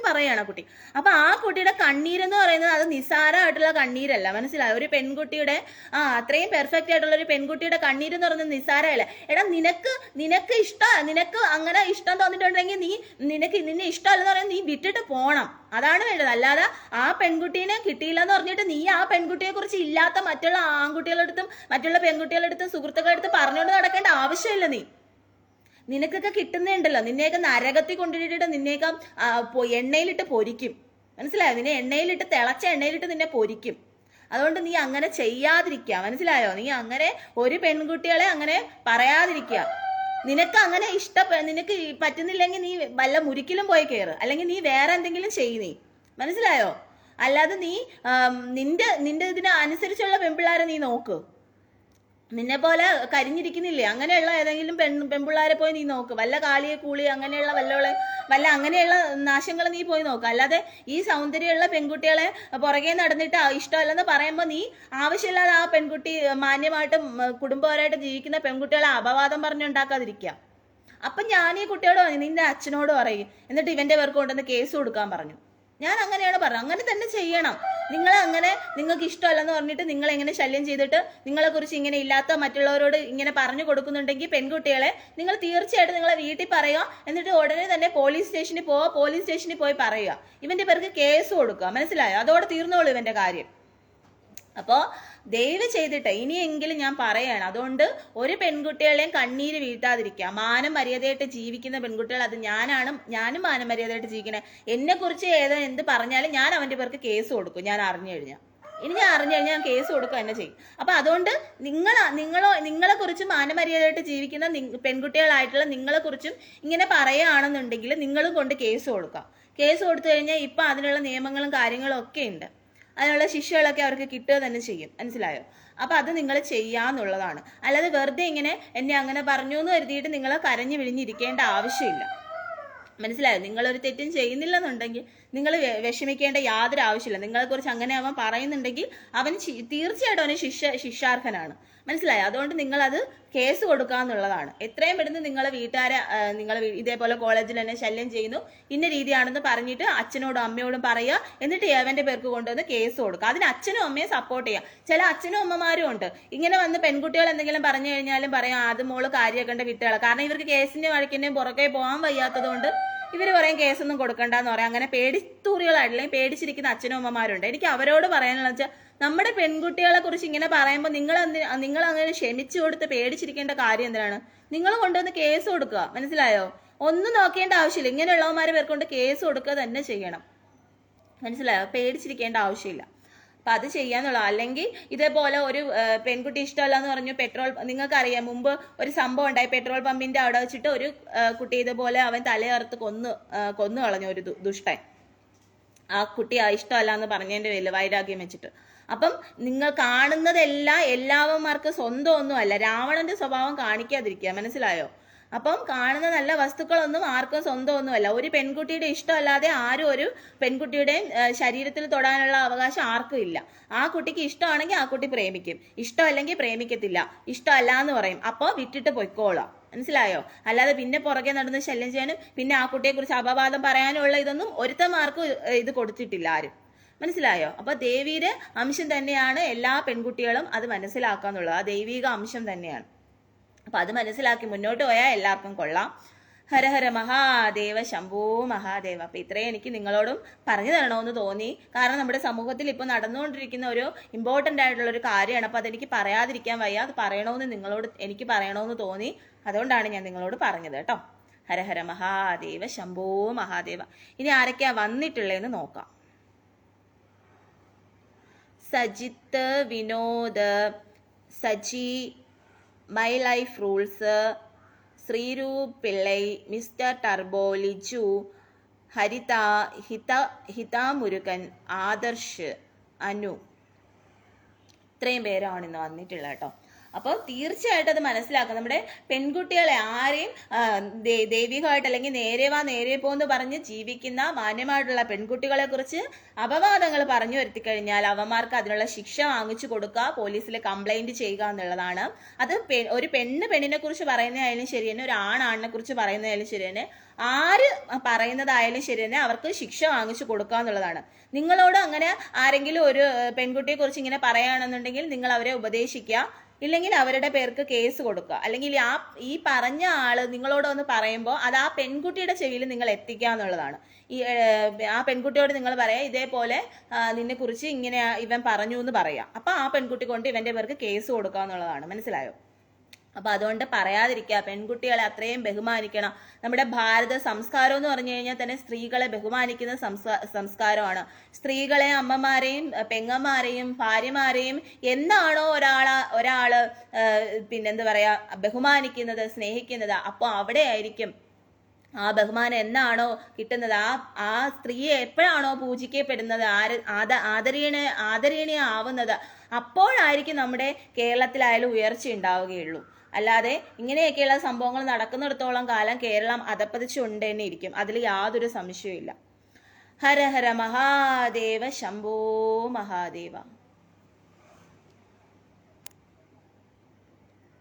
പറയുകയാണ് ആ കുട്ടി. അപ്പൊ ആ കുട്ടി കുട്ടിയുടെ കണ്ണീരെന്ന് പറയുന്നത് അത് നിസ്സാരമായിട്ടുള്ള കണ്ണീരല്ല, മനസ്സിലായോ? ഒരു പെൺകുട്ടിയുടെ അത്രയും പെർഫെക്റ്റ് ആയിട്ടുള്ള ഒരു പെൺകുട്ടിയുടെ കണ്ണീരെന്ന് പറയുന്നത് നിസ്സാരമല്ല. എടാ നിനക്ക് നിനക്ക് അങ്ങനെ ഇഷ്ടം തോന്നിയിട്ടുണ്ടെങ്കിൽ നിന്നെ ഇഷ്ടമല്ലെന്ന് പറയുന്നത് നീ വിട്ടിട്ട് പോണം, അതാണ് വേണ്ടത്. അല്ലാതെ ആ പെൺകുട്ടീനെ കിട്ടിയില്ലെന്ന് പറഞ്ഞിട്ട് നീ ആ പെൺകുട്ടിയെ കുറിച്ച് ഇല്ലാത്ത മറ്റുള്ള ആൺകുട്ടികളെടുത്തും മറ്റുള്ള പെൺകുട്ടികളെടുത്തും സുഹൃത്തുക്കളെടുത്ത് പറഞ്ഞുകൊണ്ട് നടക്കേണ്ട ആവശ്യമില്ല. നിനക്കൊക്കെ കിട്ടുന്നുണ്ടല്ലോ, നിന്നെയൊക്കെ നരകത്തിൽ കൊണ്ടിട്ടിട്ട് നിന്നെയൊക്കെ എണ്ണയിലിട്ട് പൊരിക്കും, മനസ്സിലായോ? നിന്നെ എണ്ണയിലിട്ട് തിളച്ച എണ്ണയിലിട്ട് നിന്നെ പൊരിക്കും. അതുകൊണ്ട് നീ അങ്ങനെ ചെയ്യാതിരിക്കുക, മനസ്സിലായോ? നീ അങ്ങനെ ഒരു പെൺകുട്ടികളെ അങ്ങനെ പറയാതിരിക്കുക. നിനക്ക് അങ്ങനെ നിനക്ക് പറ്റുന്നില്ലെങ്കിൽ നീ വല്ല മുരിക്കിലും പോയി കയറ്, അല്ലെങ്കിൽ നീ വേറെ എന്തെങ്കിലും നീ, മനസ്സിലായോ? അല്ലാതെ നീ നിന്റെ ഇതിന് അനുസരിച്ചുള്ള പെൺപിള്ളേരെ നീ നോക്ക്. നിന്നെ പോലെ കരിഞ്ഞിരിക്കുന്നില്ലേ അങ്ങനെയുള്ള ഏതെങ്കിലും പെൺപിള്ളേരെ പോയി നീ നോക്ക്. വല്ല കാളിയെ കൂളി അങ്ങനെയുള്ള വല്ല അങ്ങനെയുള്ള നാശങ്ങൾ നീ പോയി നോക്ക്. അല്ലാതെ ഈ സൗന്ദര്യമുള്ള പെൺകുട്ടികളെ പുറകെ നടന്നിട്ട് ഇഷ്ടമല്ലെന്ന് പറയുമ്പോൾ നീ ആവശ്യമില്ലാതെ ആ പെൺകുട്ടി മാന്യമായിട്ടും കുടുംബപരമായിട്ട് ജീവിക്കുന്ന പെൺകുട്ടികളെ അപവാദം പറഞ്ഞുണ്ടാക്കാതിരിക്കുക. അപ്പം ഞാൻ ഈ കുട്ടിയോട് പറഞ്ഞു, നിന്റെ അച്ഛനോട് പറയും, എന്നിട്ട് ഇവന്റെ പേർക്ക് കൊണ്ടുവന്ന് കേസ് കൊടുക്കാൻ പറഞ്ഞു. ഞാൻ അങ്ങനെയാണ് പറഞ്ഞത്. അങ്ങനെ തന്നെ ചെയ്യണം. നിങ്ങൾക്ക് ഇഷ്ടമല്ലെന്ന് പറഞ്ഞിട്ട് നിങ്ങൾ എങ്ങനെ ശല്യം ചെയ്തിട്ട് നിങ്ങളെ കുറിച്ച് ഇങ്ങനെ ഇല്ലാത്ത മറ്റുള്ളവരോട് ഇങ്ങനെ പറഞ്ഞു കൊടുക്കുന്നുണ്ടെങ്കിൽ പെൺകുട്ടികളെ നിങ്ങൾ തീർച്ചയായിട്ടും നിങ്ങളെ വീട്ടിൽ പറയുക. എന്നിട്ട് ഉടനെ തന്നെ പോലീസ് സ്റ്റേഷനിൽ പോയി പറയുക. ഇവന്റെ പേർക്ക് കേസ് കൊടുക്കുക, മനസ്സിലായോ? അതോടെ തീർന്നോളൂ ഇവന്റെ കാര്യം. അപ്പോൾ ദയവ് ചെയ്തിട്ട് ഇനിയെങ്കിലും ഞാൻ പറയാണ്, അതുകൊണ്ട് ഒരു പെൺകുട്ടികളെയും കണ്ണീര് വീഴ്ത്താതിരിക്കുക. മാനം മര്യാദയായിട്ട് ജീവിക്കുന്ന പെൺകുട്ടികൾ, അത് ഞാനും മാനം മര്യാദയായിട്ട് ജീവിക്കണേ. എന്നെ കുറിച്ച് എന്ത് പറഞ്ഞാലും ഞാൻ അവന്റെ പേർക്ക് കേസ് കൊടുക്കും. ഞാൻ അറിഞ്ഞു കഴിഞ്ഞാൽ ഞാൻ കേസ് കൊടുക്കുക തന്നെ ചെയ്യും. അപ്പൊ അതുകൊണ്ട് നിങ്ങളെ കുറിച്ച് മാനമര്യാദയായിട്ട് ജീവിക്കുന്ന പെൺകുട്ടികളായിട്ടുള്ള നിങ്ങളെ കുറിച്ചും ഇങ്ങനെ പറയുകയാണെന്നുണ്ടെങ്കിൽ നിങ്ങളും കൊണ്ട് കേസ് കൊടുക്കാം. കേസ് കൊടുത്തു കഴിഞ്ഞാൽ ഇപ്പൊ അതിനുള്ള നിയമങ്ങളും കാര്യങ്ങളും ഒക്കെ ഉണ്ട്. അതിനുള്ള ശിക്ഷകളൊക്കെ അവർക്ക് കിട്ടുക തന്നെ ചെയ്യും, മനസ്സിലായോ? അപ്പൊ അത് നിങ്ങൾ ചെയ്യാന്നുള്ളതാണ്. അല്ലാതെ വെറുതെ ഇങ്ങനെ എന്നെ അങ്ങനെ പറഞ്ഞു എന്ന് കരുതിയിട്ട് നിങ്ങൾ കരഞ്ഞു വിഴിഞ്ഞിരിക്കേണ്ട ആവശ്യമില്ല, മനസ്സിലായോ? നിങ്ങളൊരു തെറ്റും ചെയ്യുന്നില്ലെന്നുണ്ടെങ്കിൽ നിങ്ങൾ വിഷമിക്കേണ്ട യാതൊരു ആവശ്യമില്ല. നിങ്ങളെ കുറിച്ച് അങ്ങനെ അവൻ പറയുന്നുണ്ടെങ്കിൽ അവൻ തീർച്ചയായിട്ടും അവന് ശിക്ഷാർഹനാണ്, മനസ്സിലായോ? അതുകൊണ്ട് നിങ്ങളത് കേസ് കൊടുക്കാന്നുള്ളതാണ്. എത്രയും പെട്ടെന്ന് നിങ്ങളെ വീട്ടുകാരെ ഇതേപോലെ കോളേജിൽ തന്നെ ശല്യം ചെയ്യുന്നു, ഇന്ന രീതിയാണെന്ന് പറഞ്ഞിട്ട് അച്ഛനോടും അമ്മയോടും പറയുക. എന്നിട്ട് അവന്റെ പേർക്ക് കൊണ്ടുവന്ന് കേസ് കൊടുക്കുക. അതിന് അച്ഛനും അമ്മയും സപ്പോർട്ട് ചെയ്യുക. ചില അച്ഛനും അമ്മമാരും ഉണ്ട് ഇങ്ങനെ വന്ന് പെൺകുട്ടികൾ എന്തെങ്കിലും പറഞ്ഞു കഴിഞ്ഞാലും പറയാം അത് മോള് കാര്യമാക്കേണ്ട വിട്ടുകള. കാരണം ഇവർക്ക് കേസിന്റെ വഴക്കിന്റെയും പുറകെ പോകാൻ വയ്യാത്തത് കൊണ്ട് ഇവർ പറയും കേസൊന്നും കൊടുക്കണ്ടെന്ന് പറയാം. അങ്ങനെ പേടിത്തൂറികളായിട്ടില്ലെങ്കിൽ പേടിച്ചിരിക്കുന്ന അച്ഛനും അമ്മമാരുണ്ട്. എനിക്ക് അവരോട് പറയാനുള്ള വെച്ചാൽ, നമ്മുടെ പെൺകുട്ടികളെ കുറിച്ച് ഇങ്ങനെ പറയുമ്പോൾ നിങ്ങൾ അങ്ങനെ ക്ഷമിച്ചു കൊടുത്ത് പേടിച്ചിരിക്കേണ്ട കാര്യം എന്തിനാണ്? നിങ്ങൾ കൊണ്ടുവന്ന് കേസ് കൊടുക്കുക, മനസ്സിലായോ? ഒന്നും നോക്കേണ്ട ആവശ്യമില്ല. ഇങ്ങനെയുള്ളവന്മാരെ പേർക്കൊണ്ട് കേസ് കൊടുക്കുക തന്നെ ചെയ്യണം, മനസ്സിലായോ? പേടിച്ചിരിക്കേണ്ട ആവശ്യമില്ല. അപ്പൊ അത് ചെയ്യാന്നുള്ള. അല്ലെങ്കിൽ ഇതേപോലെ ഒരു പെൺകുട്ടി ഇഷ്ടമല്ല എന്ന് പറഞ്ഞു നിങ്ങൾക്കറിയാം മുമ്പ് ഒരു സംഭവം ഉണ്ടായി. പെട്രോൾ പമ്പിന്റെ അവിടെ വെച്ചിട്ട് ഒരു കുട്ടി ഇതുപോലെ അവൻ തലയറുത്ത് കൊന്നു കളഞ്ഞു, ഒരു ദുഷ്ടൻ. ആ കുട്ടി ഇഷ്ടമല്ല എന്ന് പറഞ്ഞതിന്റെ പേരിൽ വൈരാഗ്യം വെച്ചിട്ട്. അപ്പം നിങ്ങൾ കാണുന്നതെല്ലാം എല്ലാവന്മാർക്ക് സ്വന്തം ഒന്നും അല്ല. രാവണന്റെ സ്വഭാവം കാണിക്കാതിരിക്കുക, മനസ്സിലായോ? അപ്പം കാണുന്ന നല്ല വസ്തുക്കളൊന്നും ആർക്കും സ്വന്തമൊന്നുമല്ല. ഒരു പെൺകുട്ടിയുടെ ഇഷ്ടമല്ലാതെ ആരും ഒരു പെൺകുട്ടിയുടെയും ശരീരത്തിൽ തൊടാനുള്ള അവകാശം ആർക്കും ഇല്ല. ആ കുട്ടിക്ക് ഇഷ്ടമാണെങ്കിൽ ആ കുട്ടി പ്രേമിക്കും, ഇഷ്ടമല്ലെങ്കിൽ പ്രേമിക്കത്തില്ല. ഇഷ്ടമല്ല എന്ന് പറയും, അപ്പോൾ വിട്ടിട്ട് പൊയ്ക്കോളാം, മനസ്സിലായോ? അല്ലാതെ പിന്നെ പുറകെ നടന്ന് ശല്യം ചെയ്യാനും പിന്നെ ആ കുട്ടിയെ കുറിച്ച് അപവാദം പറയാനുള്ള ഇതൊന്നും ഒരുത്തന്മാർക്കും ഇത് കൊടുത്തിട്ടില്ല ആരും, മനസ്സിലായോ? അപ്പൊ ദേവിയുടെ അംശം തന്നെയാണ് എല്ലാ പെൺകുട്ടികളും, അത് മനസ്സിലാക്കാന്നുള്ളത്. ആ ദൈവിക അംശം തന്നെയാണ്. അപ്പൊ അത് മനസ്സിലാക്കി മുന്നോട്ട് പോയാൽ എല്ലാവർക്കും കൊള്ളാം. ഹരഹര മഹാദേവ, ശംഭോ മഹാദേവ. അപ്പൊ ഇത്രയും എനിക്ക് നിങ്ങളോടും പറഞ്ഞു തരണമെന്ന് തോന്നി. കാരണം നമ്മുടെ സമൂഹത്തിൽ ഇപ്പൊ നടന്നുകൊണ്ടിരിക്കുന്ന ഒരു ഇമ്പോർട്ടൻ്റ് ആയിട്ടുള്ള ഒരു കാര്യമാണ്. അപ്പൊ അതെനിക്ക് പറയാതിരിക്കാൻ വയ്യ. അത് പറയണമെന്ന് എനിക്ക് പറയണമെന്ന് തോന്നി. അതുകൊണ്ടാണ് ഞാൻ നിങ്ങളോട് പറഞ്ഞത് കേട്ടോ. ഹരഹര മഹാദേവ, ശംഭോ മഹാദേവ. ഇനി ആരൊക്കെയാ വന്നിട്ടുള്ളതെന്ന് നോക്കാം. Sajith, Vinod, Saji, my life rules, Sreeroop Pillai, mister Turbo, Liju, Haritha, Hitha Murugan, Adarsh, Anu. ഇത്രയും പേരാണ് ഇന്ന് വന്നിട്ടുള്ളത് കേട്ടോ. അപ്പോൾ തീർച്ചയായിട്ടും അത് മനസ്സിലാക്കുക. നമ്മുടെ പെൺകുട്ടികളെ ആരെയും ദൈവികമായിട്ട് അല്ലെങ്കിൽ നേരെ വാ നേരെ പോന്ന് പറഞ്ഞ് ജീവിക്കുന്ന മാന്യമായിട്ടുള്ള പെൺകുട്ടികളെ കുറിച്ച് അപവാദങ്ങൾ പറഞ്ഞു വരുത്തി കഴിഞ്ഞാൽ അവന്മാർക്ക് അതിനുള്ള ശിക്ഷ വാങ്ങിച്ചു കൊടുക്കുക, പോലീസിൽ കംപ്ലൈന്റ് ചെയ്യുക എന്നുള്ളതാണ്. അത് ഒരു പെണ്ണിനെ കുറിച്ച് പറയുന്നതായാലും ശരി തന്നെ, ഒരു ആണിനെ കുറിച്ച് പറയുന്നതായാലും ശരി തന്നെ, ആര് പറയുന്നതായാലും ശരി തന്നെ അവർക്ക് ശിക്ഷ വാങ്ങിച്ചു കൊടുക്കുക എന്നുള്ളതാണ്. നിങ്ങളോട് അങ്ങനെ ആരെങ്കിലും ഒരു പെൺകുട്ടിയെ കുറിച്ച് ഇങ്ങനെ പറയുകയാണെന്നുണ്ടെങ്കിൽ നിങ്ങൾ അവരെ ഉപദേശിക്കുക, ഇല്ലെങ്കിൽ അവരുടെ പേർക്ക് കേസ് കൊടുക്കുക. അല്ലെങ്കിൽ ഈ പറഞ്ഞ ആള് നിങ്ങളോട് ഒന്ന് പറയുമ്പോൾ അത് ആ പെൺകുട്ടിയുടെ ചെവിയിൽ നിങ്ങൾ എത്തിക്കുക എന്നുള്ളതാണ്. ആ പെൺകുട്ടിയോട് നിങ്ങൾ പറയാ ഇതേപോലെ നിന്നെ കുറിച്ച് ഇങ്ങനെ ഇവൻ പറഞ്ഞു എന്ന് പറയാം. അപ്പൊ ആ പെൺകുട്ടി കൊണ്ട് ഇവന്റെ പേർക്ക് കേസ് കൊടുക്കുക എന്നുള്ളതാണ്. മനസ്സിലായോ? അപ്പൊ അതുകൊണ്ട് പറയാതിരിക്കുക. പെൺകുട്ടികളെ അത്രയും ബഹുമാനിക്കണം. നമ്മുടെ ഭാരത സംസ്കാരം എന്ന് പറഞ്ഞു കഴിഞ്ഞാൽ തന്നെ സ്ത്രീകളെ ബഹുമാനിക്കുന്ന സംസ്കാരമാണ്. സ്ത്രീകളെ, അമ്മമാരെയും പെങ്ങന്മാരെയും ഭാര്യമാരെയും എന്താണോ ഒരാള് പിന്നെന്താ പറയാ ബഹുമാനിക്കുന്നത്, സ്നേഹിക്കുന്നത്, അപ്പോൾ അവിടെ ആയിരിക്കും ആ ബഹുമാനം എന്നാണോ കിട്ടുന്നത്, ആ സ്ത്രീയെ എപ്പോഴാണോ പൂജിക്കപ്പെടുന്നത്, ആദരണീയ ആവുന്നത്, അപ്പോഴായിരിക്കും നമ്മുടെ കേരളത്തിലായാലും ഉയർച്ച ഉണ്ടാവുകയുള്ളൂ. അല്ലാതെ ഇങ്ങനെയൊക്കെയുള്ള സംഭവങ്ങൾ നടക്കുന്നിടത്തോളം കാലം കേരളം അധപ്പതിച്ചുകൊണ്ട് തന്നെ ഇരിക്കും. അതിൽ യാതൊരു സംശയവും ഇല്ല. ഹര ഹര മഹാദേവ ശംഭോ മഹാദേവ.